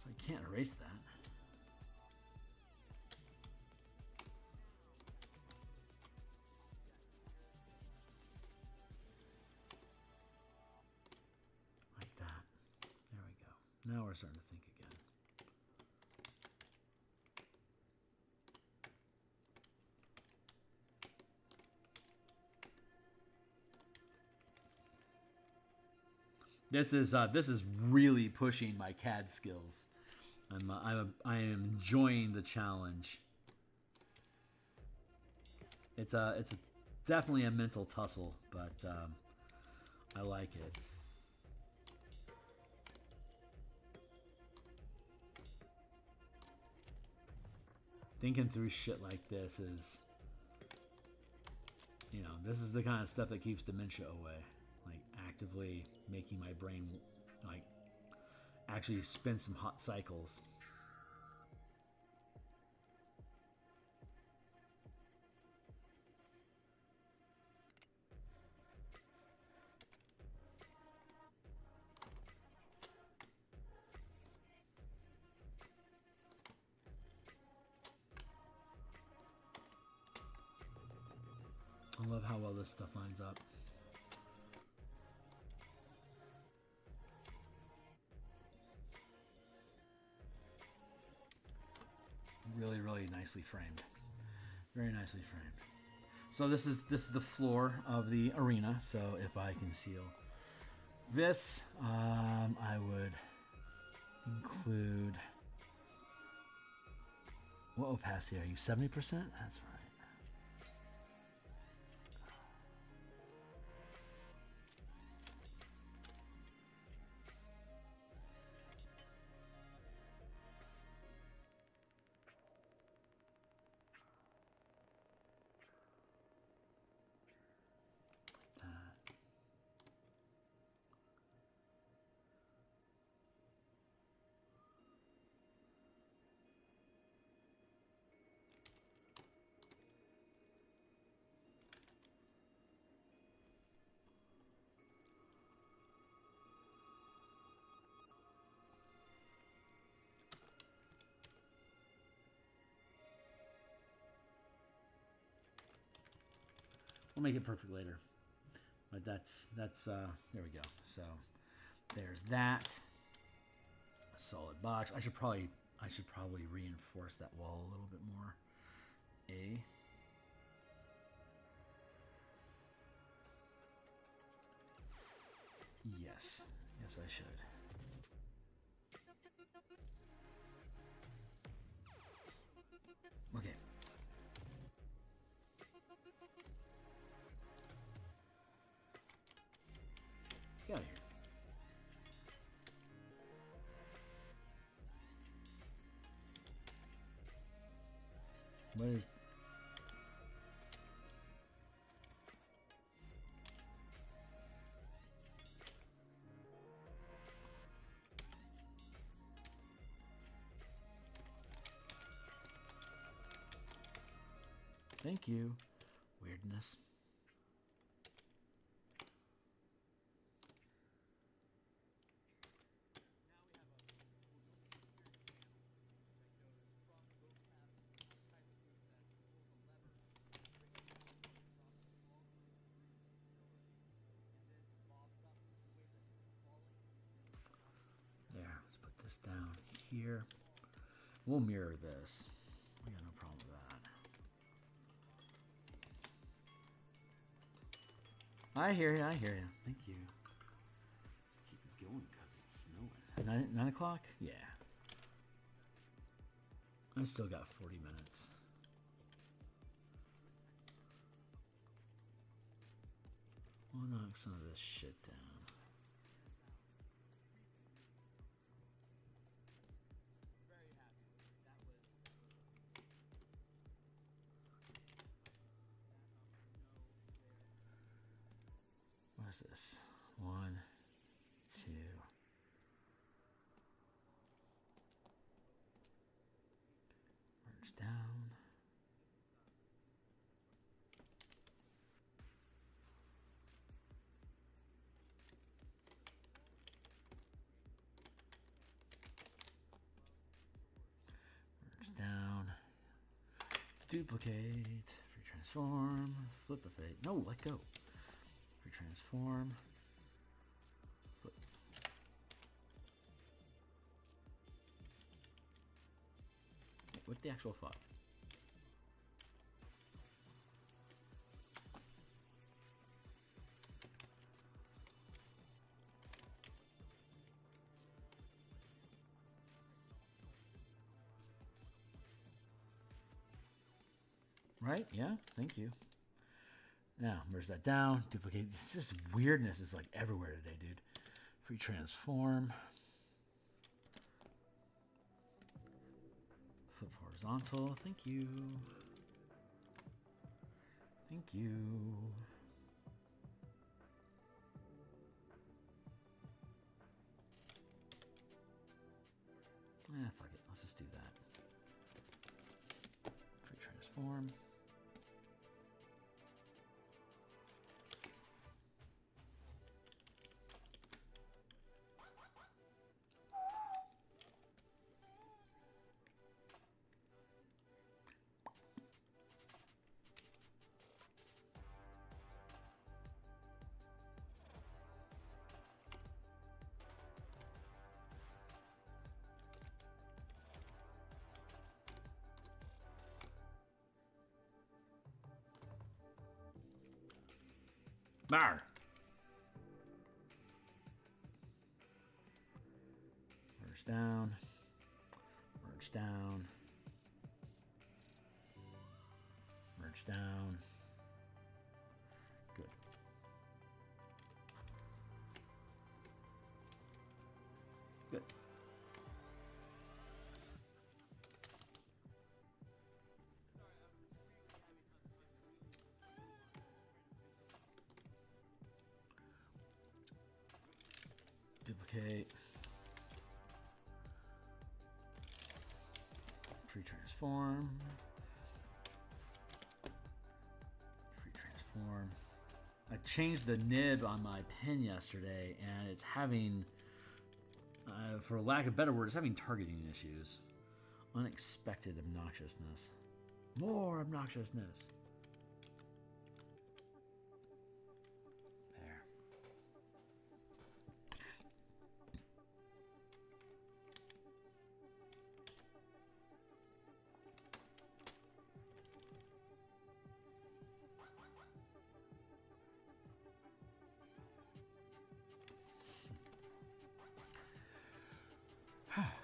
So I can't erase that. Now we're starting to think again. This is really pushing my CAD skills. I am enjoying the challenge. It's definitely a mental tussle, but I like it. Thinking through shit like this is, you know, this is the kind of stuff that keeps dementia away. Like actively making my brain, like, actually spin some hot cycles. I love how well this stuff lines up. Really, really nicely framed. Very nicely framed. So this is the floor of the arena. So if I can seal this, I would include. What opacity are you? 70%? That's right. We'll make it perfect later, but that's there we go. So there's that solid box. I should probably reinforce that wall a little bit more. Yes, I should. What is... Thank you. Weirdness. There, let's put this down here. We'll mirror this. We got no problem with that. I hear you, I hear you. Thank you. Let's keep it going because it's snowing. 9 o'clock? Yeah. I still got 40 minutes. We'll knock some of this shit down. What is this? 1, 2. Merge down. Merge down. Duplicate. Free transform. Flip a fate. No, let go. Free transform. Flip. What the actual fuck? Right? Yeah. Thank you. Now, merge that down, duplicate. This weirdness is like everywhere today, dude. Free transform. Flip horizontal. Thank you. Thank you. Fuck it. Let's just do that. Free transform. Mar. Merge down. Merge down. Merge down. Good. Good. Duplicate. Free transform. Free transform. I changed the nib on my pen yesterday, and it's having, for lack of a better word, it's having targeting issues. Unexpected obnoxiousness. More obnoxiousness.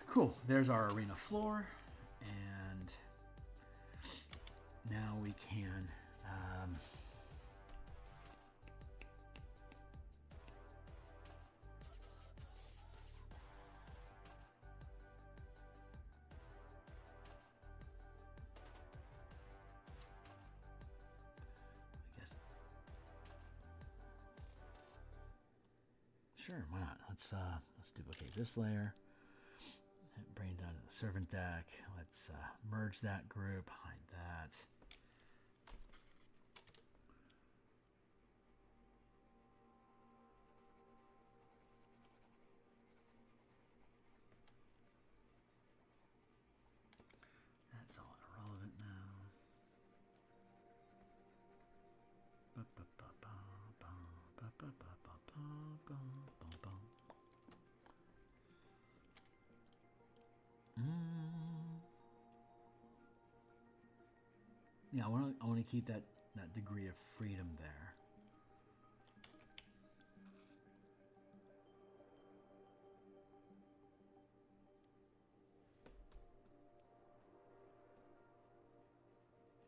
Cool, there's our arena floor, and now we can Sure, why not? Let's duplicate this layer. Bring it down to the servant deck. Let's merge that group, hide that. That's all irrelevant now. Yeah, I want to keep that degree of freedom there.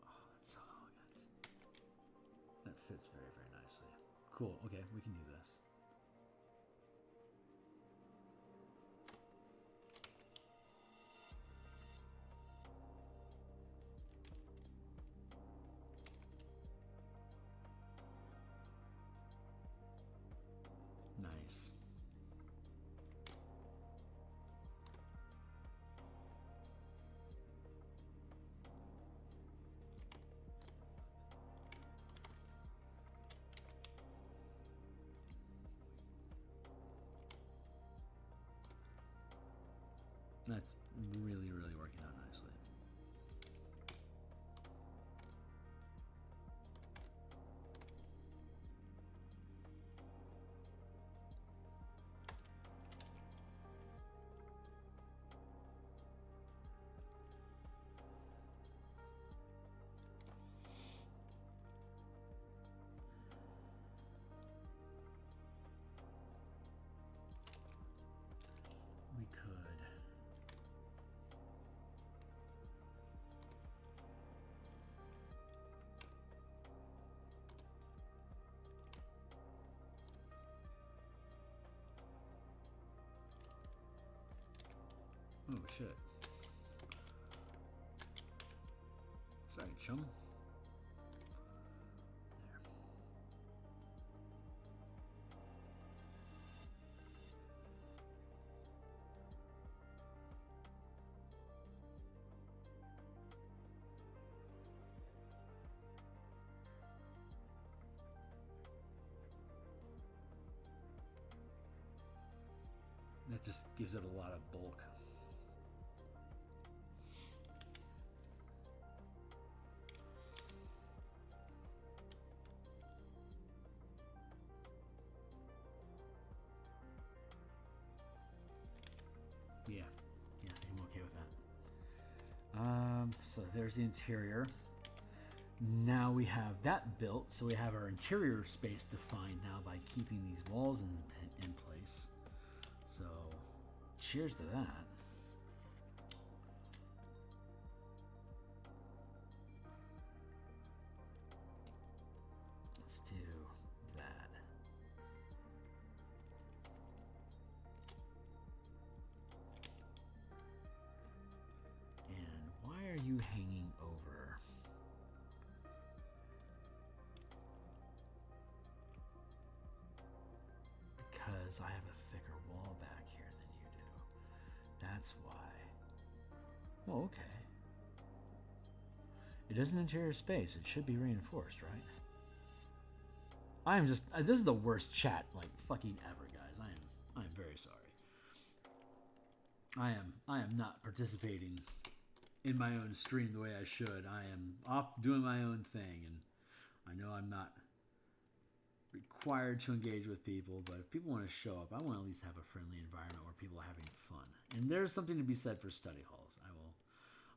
Oh, that's so elegant. That fits very, very nicely. Cool. Okay, we can do this. Nice. That's really, really working out nicely. We could. Oh shit. Sorry, chum. There. That just gives it a lot of bulk. Yeah, I think I'm okay with that. So there's the interior. Now we have that built, so we have our interior space defined now by keeping these walls in place. So, cheers to that. Let's do that. And why are you hanging over? Because I have a thicker wall back here than you do. That's why. Oh, okay. It is an interior space. It should be reinforced, right? I am just... this is the worst chat, like, fucking ever, guys. I am very sorry. I am not participating in my own stream the way I should. I am off doing my own thing, and I know I'm not required to engage with people, but if people want to show up, I want to at least have a friendly environment where people are having fun. And there's something to be said for study halls.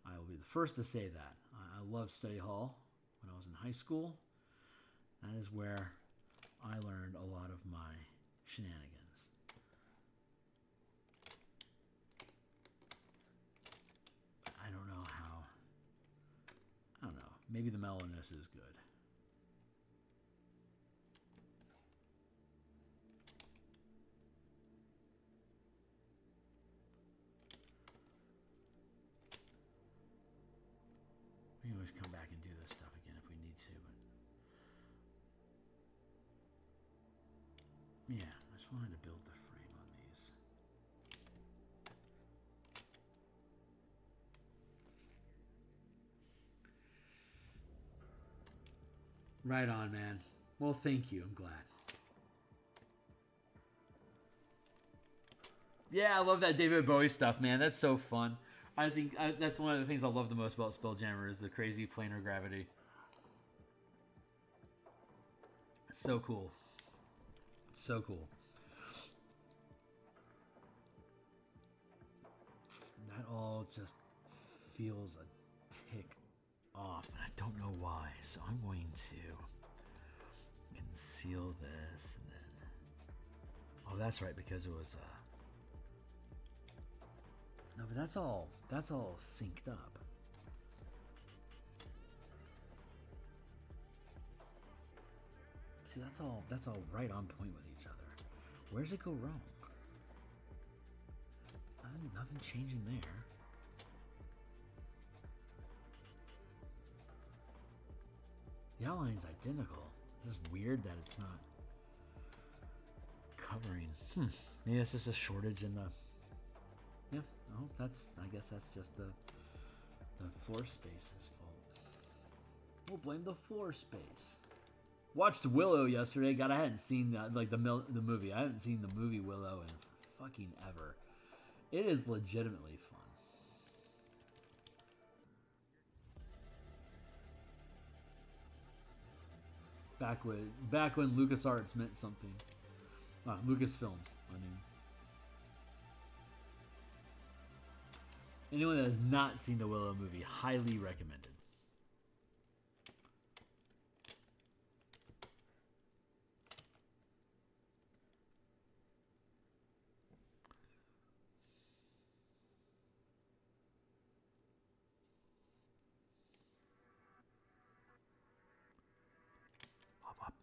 I will be the first to say that. I loved study hall when I was in high school. That is where I learned a lot of my shenanigans. I don't know how. I don't know. Maybe the mellowness is good. We can always come back and do this stuff again if we need to, but yeah, that's just wanted to build the frame on these. Right on, man. Well, thank you. I'm glad. Yeah, I love that David Bowie stuff, man. That's so fun. I think that's one of the things I love the most about Spelljammer is the crazy planar gravity. It's so cool. It's so cool. That all just feels a tick off, and I don't know why. So I'm going to conceal this, and then... Oh, that's right, because it was... No, but that's all synced up. See, that's all right on point with each other. Where's it go wrong? Nothing changing there. The outline's identical. It's just weird that it's not covering. Maybe it's just a shortage in the... Yeah, oh, I guess that's just the floor space's fault. We'll blame the floor space. Watched Willow yesterday. God, I hadn't seen the movie. I haven't seen the movie Willow in fucking ever. It is legitimately fun. Back when LucasArts meant something. Lucasfilms, I mean. Anyone that has not seen the Willow movie, highly recommended. Hop, hop.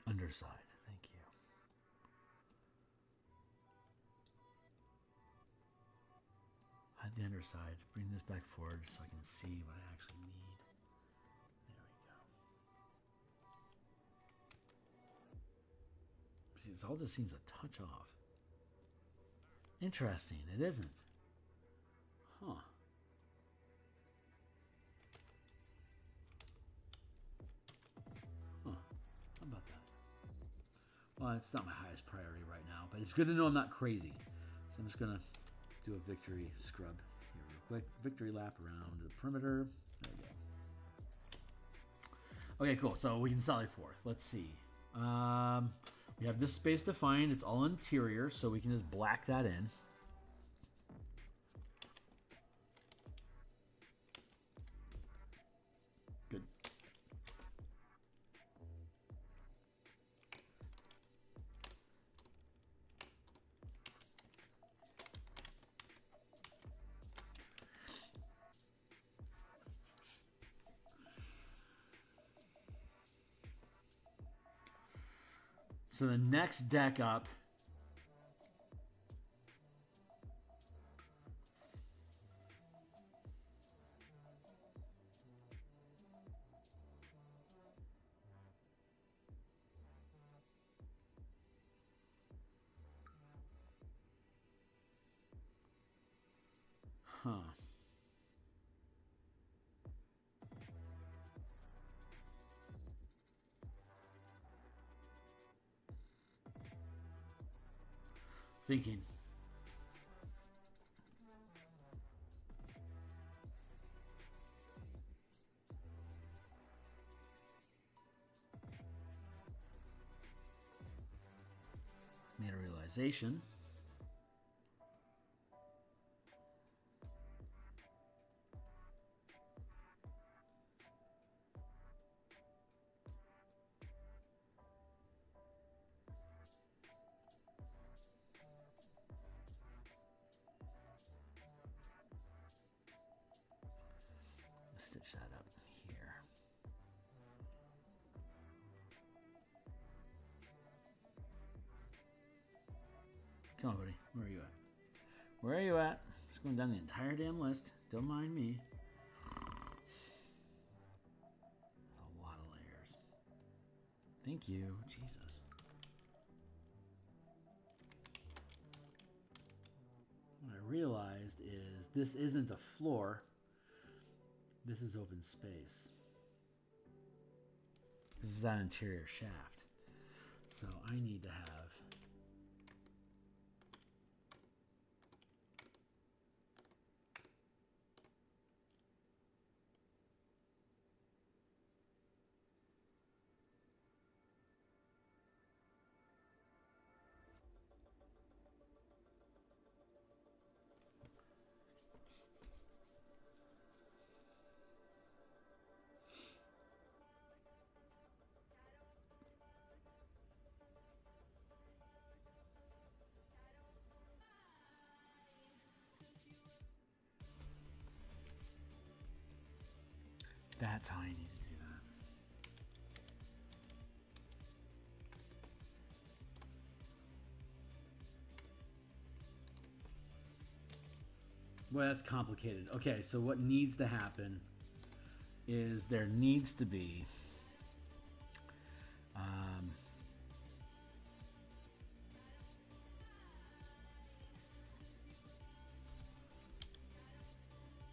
Underside, thank you. Hide the underside. Bring this back forward so I can see what I actually need. There we go. See, it all just seems a touch off. Interesting. It isn't. Huh. Huh. How about that? Well, it's not my highest priority right now, but it's good to know I'm not crazy. So I'm just going to do a victory scrub here real quick. Victory lap around the perimeter. There we go. Okay, cool. So we can sally forth. Let's see. We have this space defined. It's all interior, so we can just black that in. Good. So the next deck up thinking. Made a realization. Stitch that up here. Come on, buddy. Where are you at? Where are you at? Just going down the entire damn list. Don't mind me. That's a lot of layers. Thank you. Jesus. What I realized is this isn't a floor. This is open space. This is an interior shaft. So I need to have that's how I need to do that. Well, that's complicated. Okay, so what needs to happen is there needs to be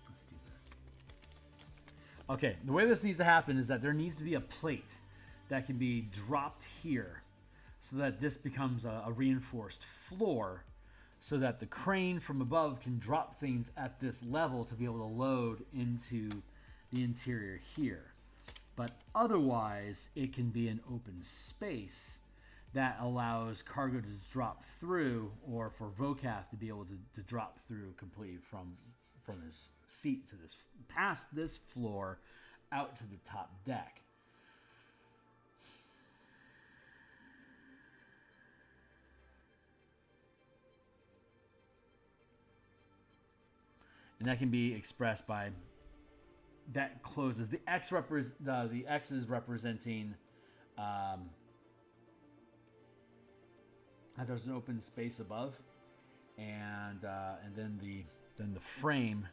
let's do this. Okay, the way this needs to happen is that there needs to be a plate that can be dropped here so that this becomes a reinforced floor so that the crane from above can drop things at this level to be able to load into the interior here. But otherwise, it can be an open space that allows cargo to drop through, or for Vocath to be able to drop through completely from his seat to this, past this floor, out to the top deck. And that can be expressed by that closes. The X the X is representing that there's an open space above, and then the frame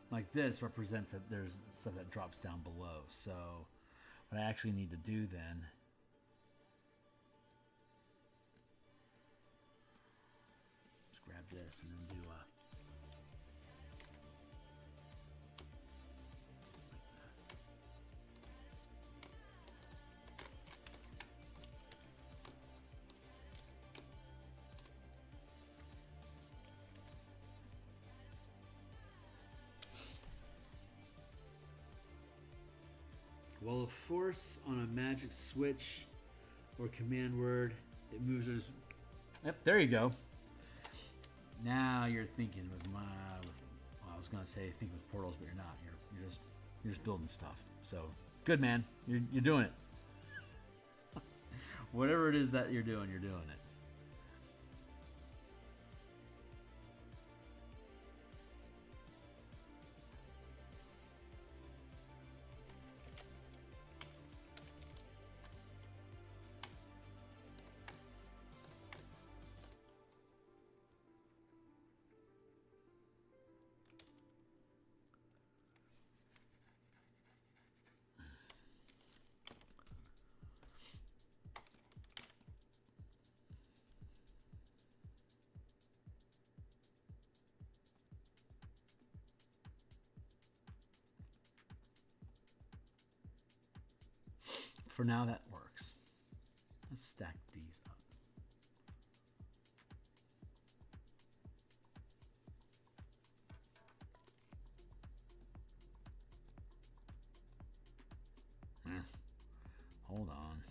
like this represents that there's stuff that drops down below. So what I actually need to do then is grab this and then do a while a force on a magic switch or command word, it moves as... Yep, there you go. Now you're thinking with my... Well, I was going to say think with portals, but you're not. You're just building stuff. So, good, man. You're doing it. Whatever it is that you're doing it. For now, that works. Let's stack these up. Hold on.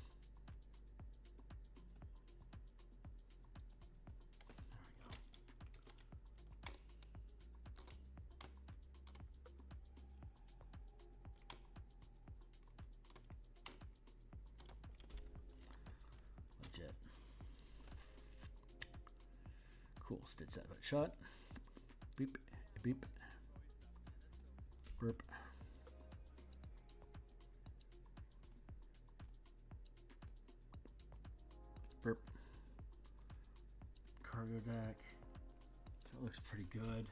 Legit. Cool. Stitch that shut. Beep. Beep. Burp. Burp. Cargo deck. That looks pretty good.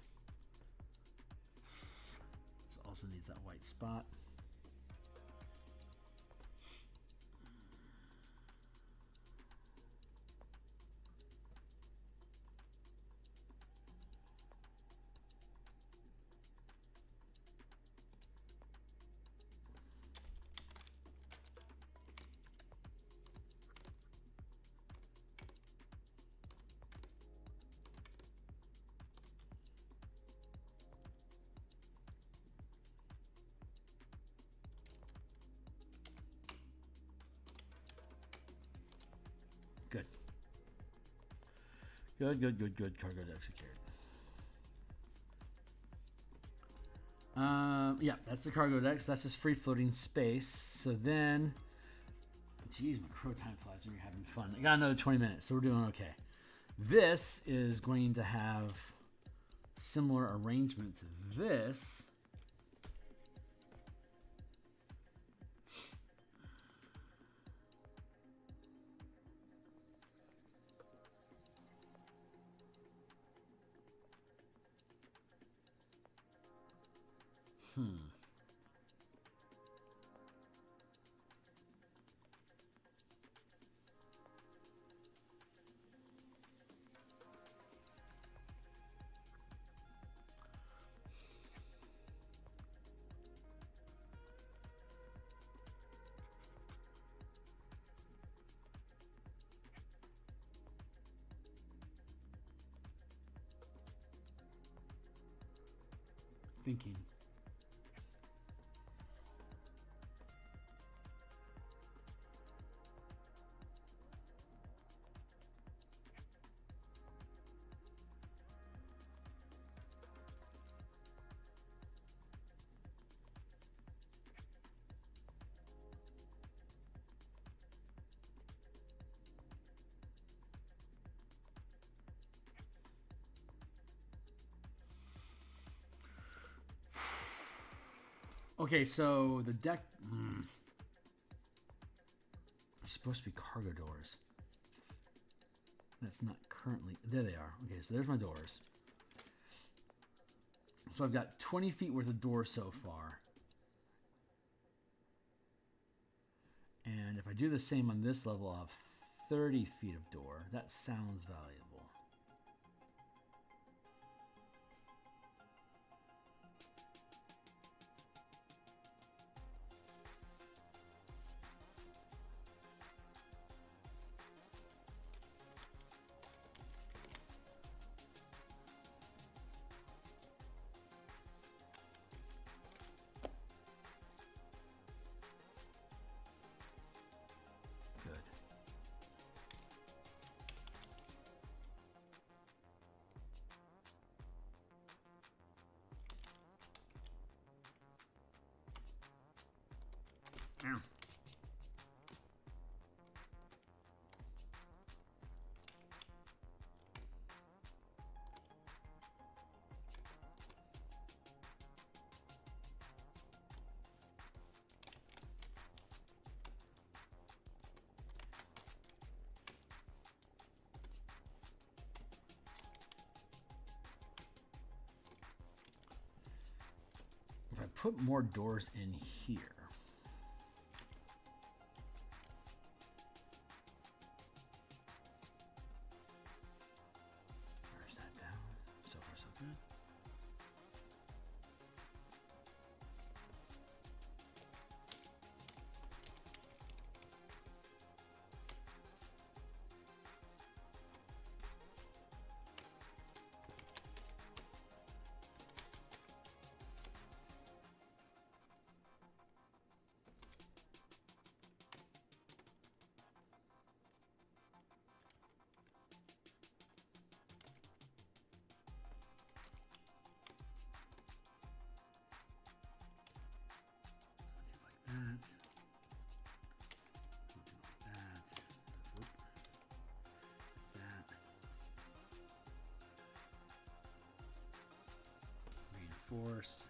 This also needs that white spot. good. Good, good, good, good. Cargo deck secured. Yeah, that's the cargo deck. So that's just free floating space. So then, geez, my crow time flies when you're having fun. I got another 20 minutes, so we're doing okay. This is going to have similar arrangement to this. Thinking. Okay, so the deck is supposed to be cargo doors. That's not currently. There they are. Okay, so there's my doors. So I've got 20 feet worth of doors so far. And if I do the same on this level, I'll have 30 feet of door. That sounds valuable. Ow. If I put more doors in here, reinforced.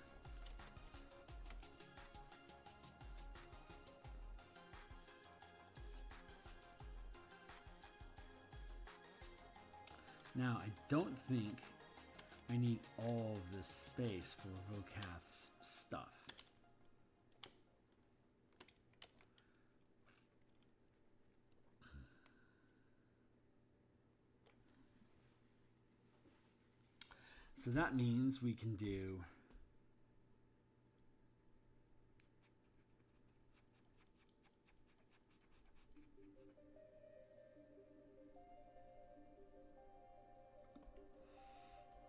Now, I don't think I need all of this space for Vocath's stuff. So that means we can do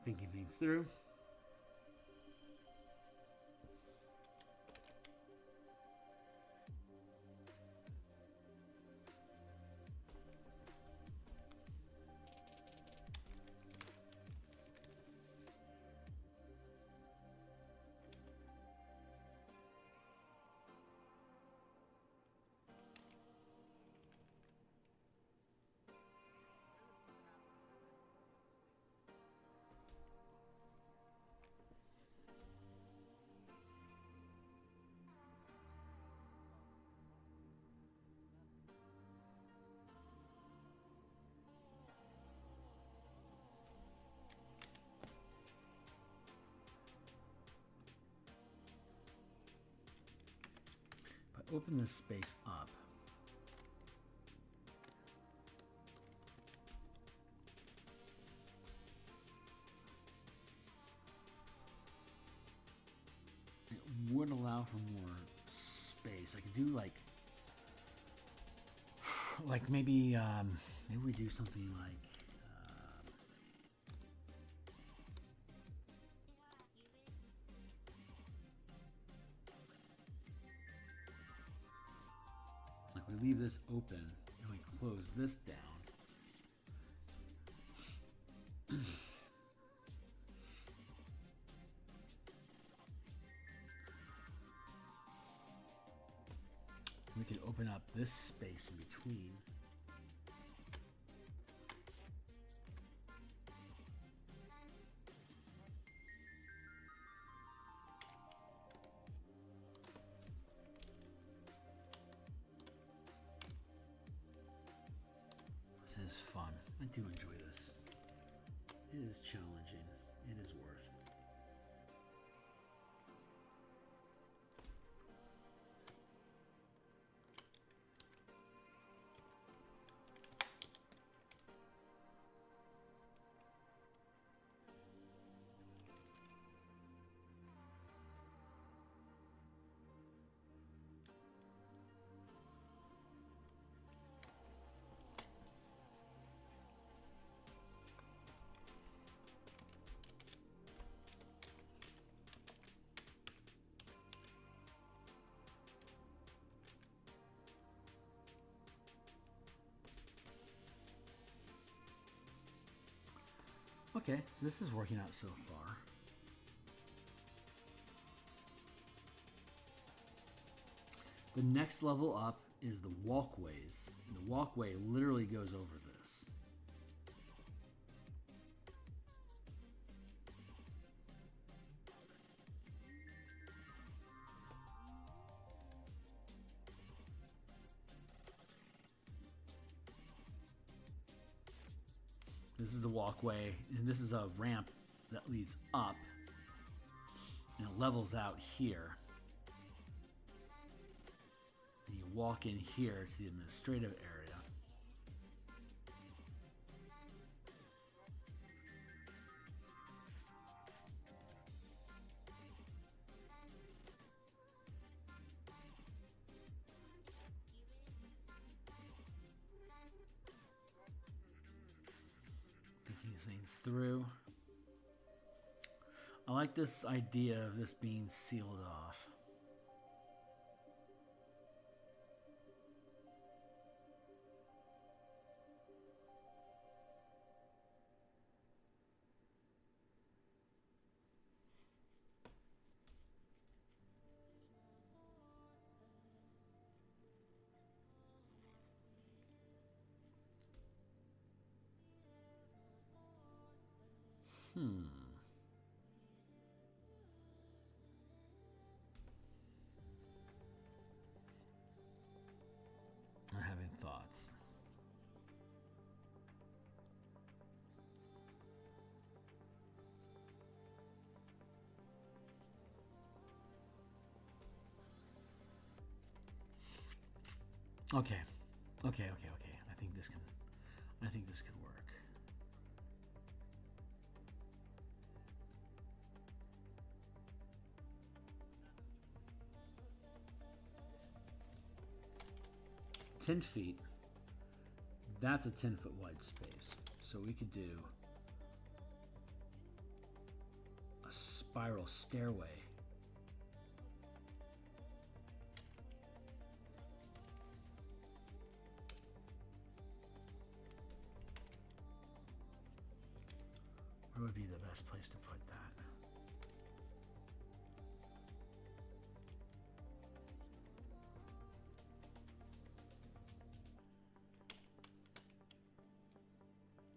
thinking things through. open this space up. It would allow for more space. I could do like maybe we do something like we leave this open and we close this down. We could open up this space in between. This is fun. I do enjoy this. It is challenging. It is worth. Okay, so this is working out so far. The next level up is the walkways. The walkway literally goes over this. This is the walkway, and this is a ramp that leads up, and it levels out here. And you walk in here to the administrative area. Things through. I like this idea of this being sealed off. I'm having thoughts. Okay. I think this could work. $10 feet. That's a 10-foot wide space. So we could do a spiral stairway. Where would be the best place to put that?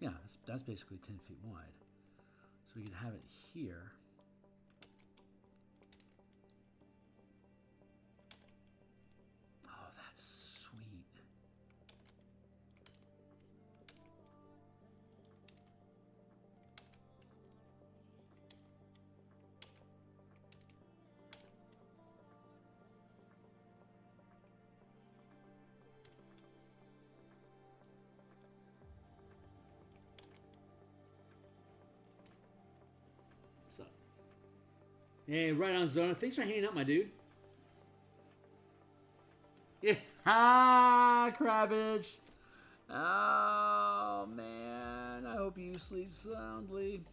Yeah, that's basically 10 feet wide. So we could have it here. Oh, that's sweet. Hey, right on, Zona. Thanks for hanging out, my dude. Yeah. Ah, Crabbage. Oh, man. I hope you sleep soundly.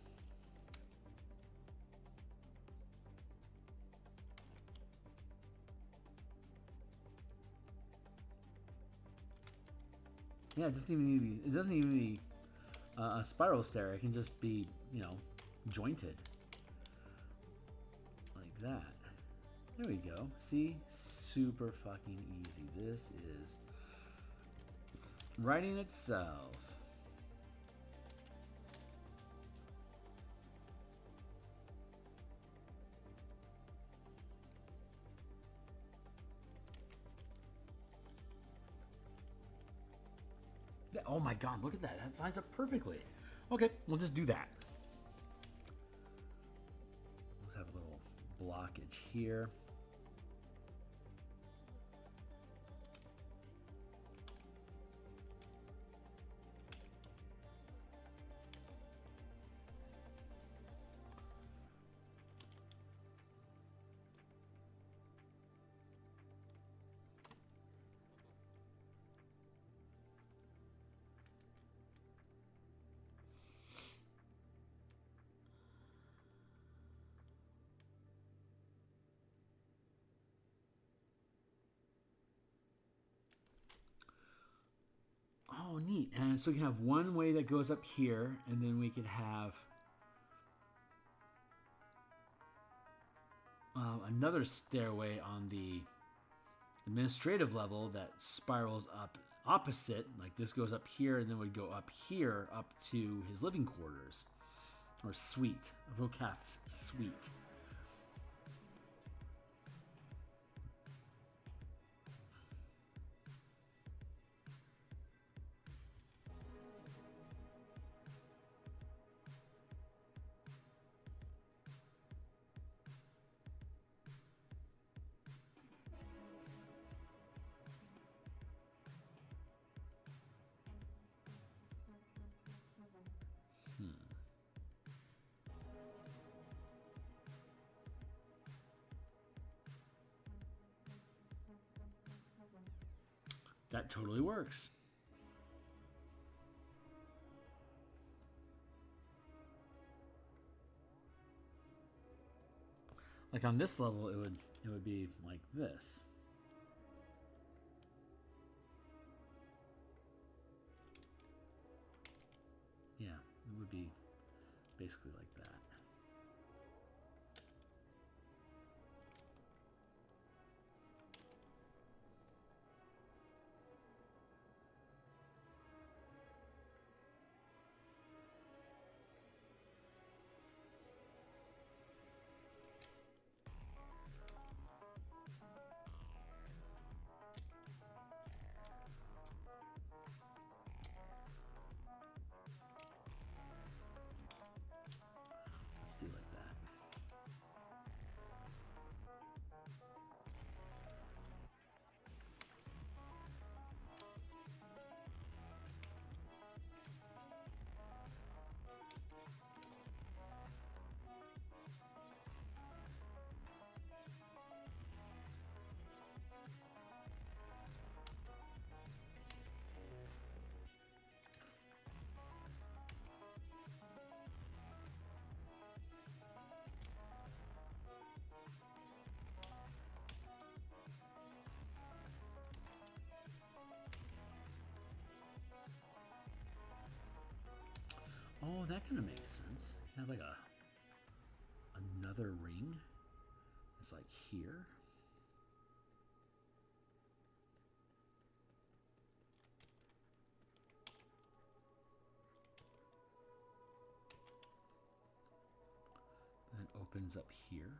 Yeah, it doesn't even need to be, it doesn't even need to be a spiral stair. It can just be, you know, jointed. Like that. There we go. See? Super fucking easy. This is writing itself. Oh my god, look at that. That lines up perfectly. Okay, we'll just do that. Let's have a little blockage here. Oh, neat. And so we can have one way that goes up here, and then we could have another stairway on the administrative level that spirals up opposite. Like this goes up here, and then would go up here, up to his living quarters. Or suite. Vocath's suite. That totally works. Like on this level, it would be like this. Yeah, it would be basically like that. Let's do like that. Oh, that kind of makes sense. Have like another ring. It's like here. And it opens up here.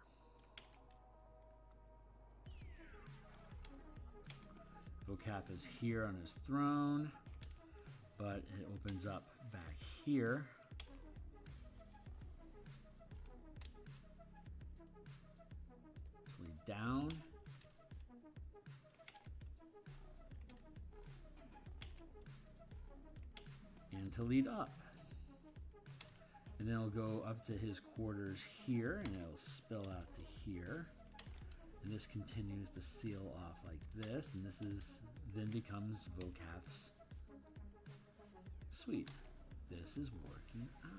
Vocath is here on his throne, but it opens up back here. Lead down. And to lead up. And then it'll go up to his quarters here, and it'll spill out to here. And this continues to seal off like this, and this is then becomes Vocath's suite. This is working out.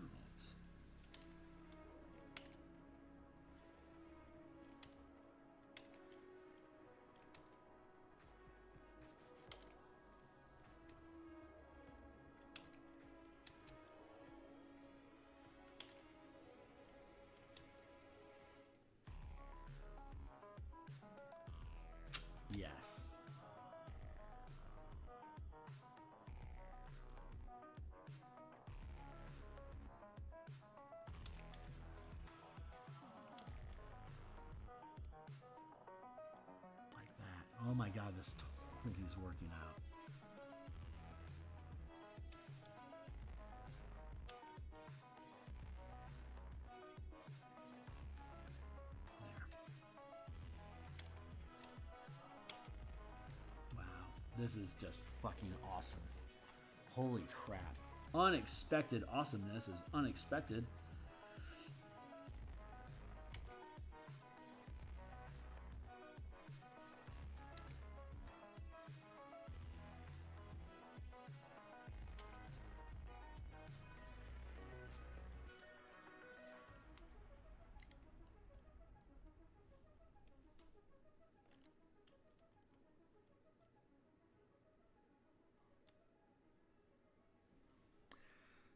Yes. Like that. Oh my God, this totally is working out. This is just fucking awesome. Holy crap. Unexpected awesomeness is unexpected.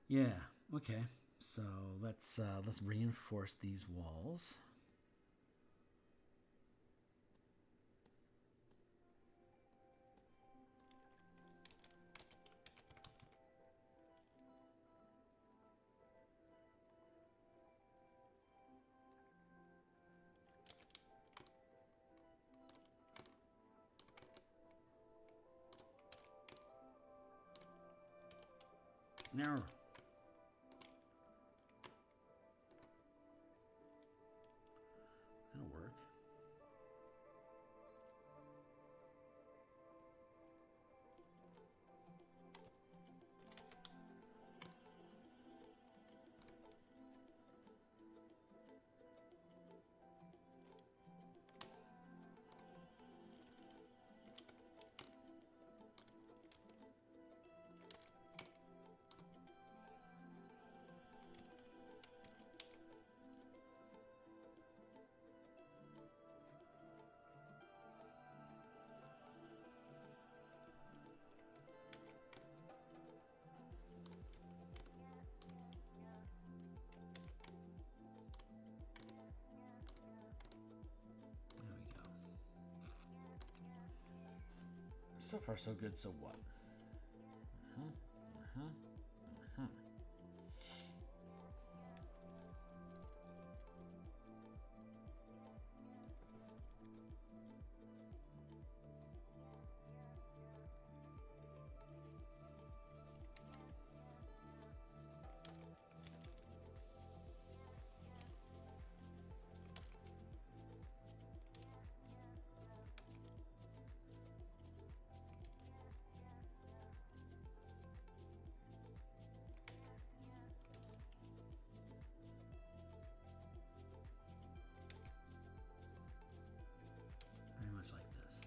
Yeah, okay. So let's reinforce these walls. Now that'll work. So far, so good. So what? Very much like this.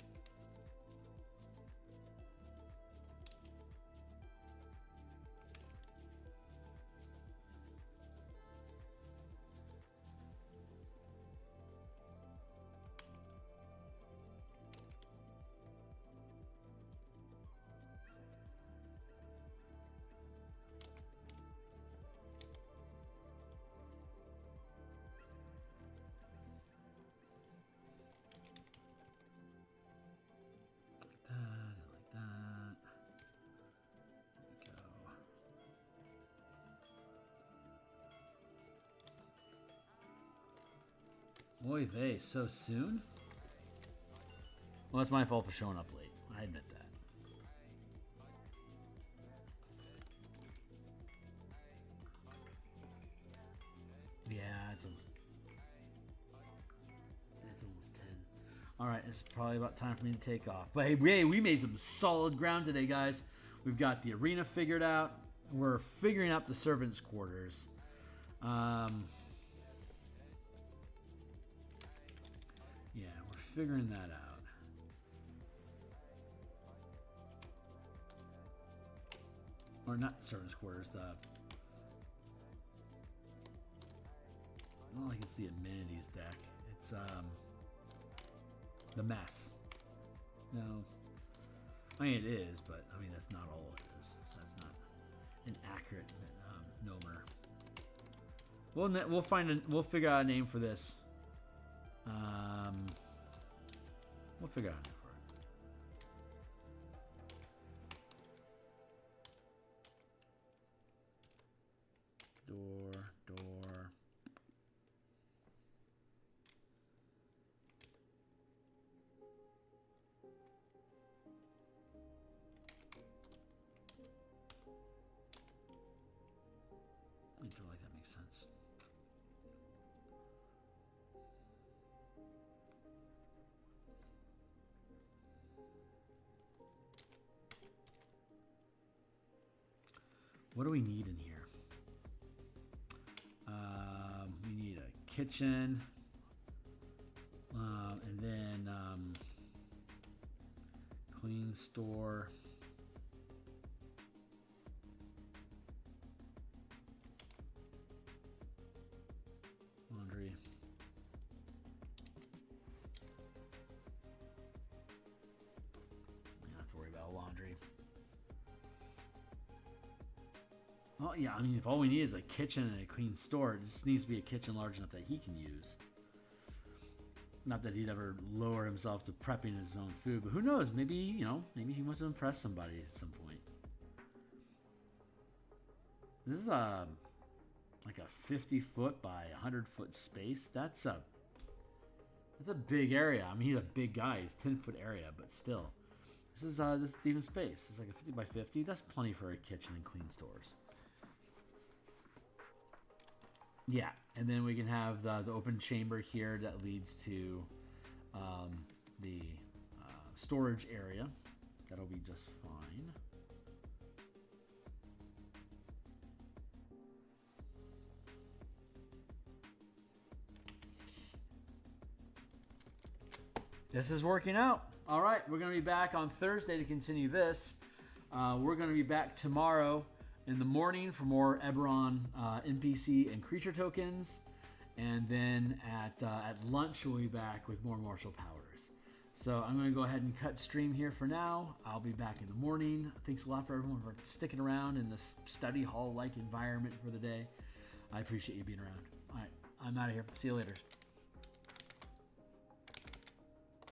Oy vey, so soon? Well, that's my fault for showing up late. I admit that. Yeah, it's almost 10. All right, it's probably about time for me to take off. But hey, we made some solid ground today, guys. We've got the arena figured out. We're figuring out the servants' quarters. Yeah, we're figuring that out. Or not servants' quarters. Not like it's the amenities deck. It's the mess. No, I mean it is, but I mean that's not all it is. So that's not an accurate nomer. We'll figure out a name for this. We'll figure out a name for it. Door. I feel like that makes sense. What do we need in here? We need a kitchen, and then clean store. Laundry. You don't have to worry about laundry. Well, yeah, I mean, if all we need is a kitchen and a clean store, it just needs to be a kitchen large enough that he can use. Not that he'd ever lower himself to prepping his own food, but who knows? Maybe, you know, maybe he wants to impress somebody at some point. This is like a 50-foot by 100-foot space. That's a big area. I mean, he's a big guy. He's 10-foot area, but still, this is even space. It's like a 50 by 50. That's plenty for a kitchen and clean stores. Yeah, and then we can have the open chamber here that leads to the storage area. That'll be just fine. This is working out. All right, we're going to be back on Thursday to continue this. We're going to be back tomorrow in the morning for more Eberron NPC and creature tokens. And then at lunch, we'll be back with more martial powers. So I'm going to go ahead and cut stream here for now. I'll be back in the morning. Thanks a lot for everyone for sticking around in this study hall-like environment for the day. I appreciate you being around. All right, I'm out of here. See you later.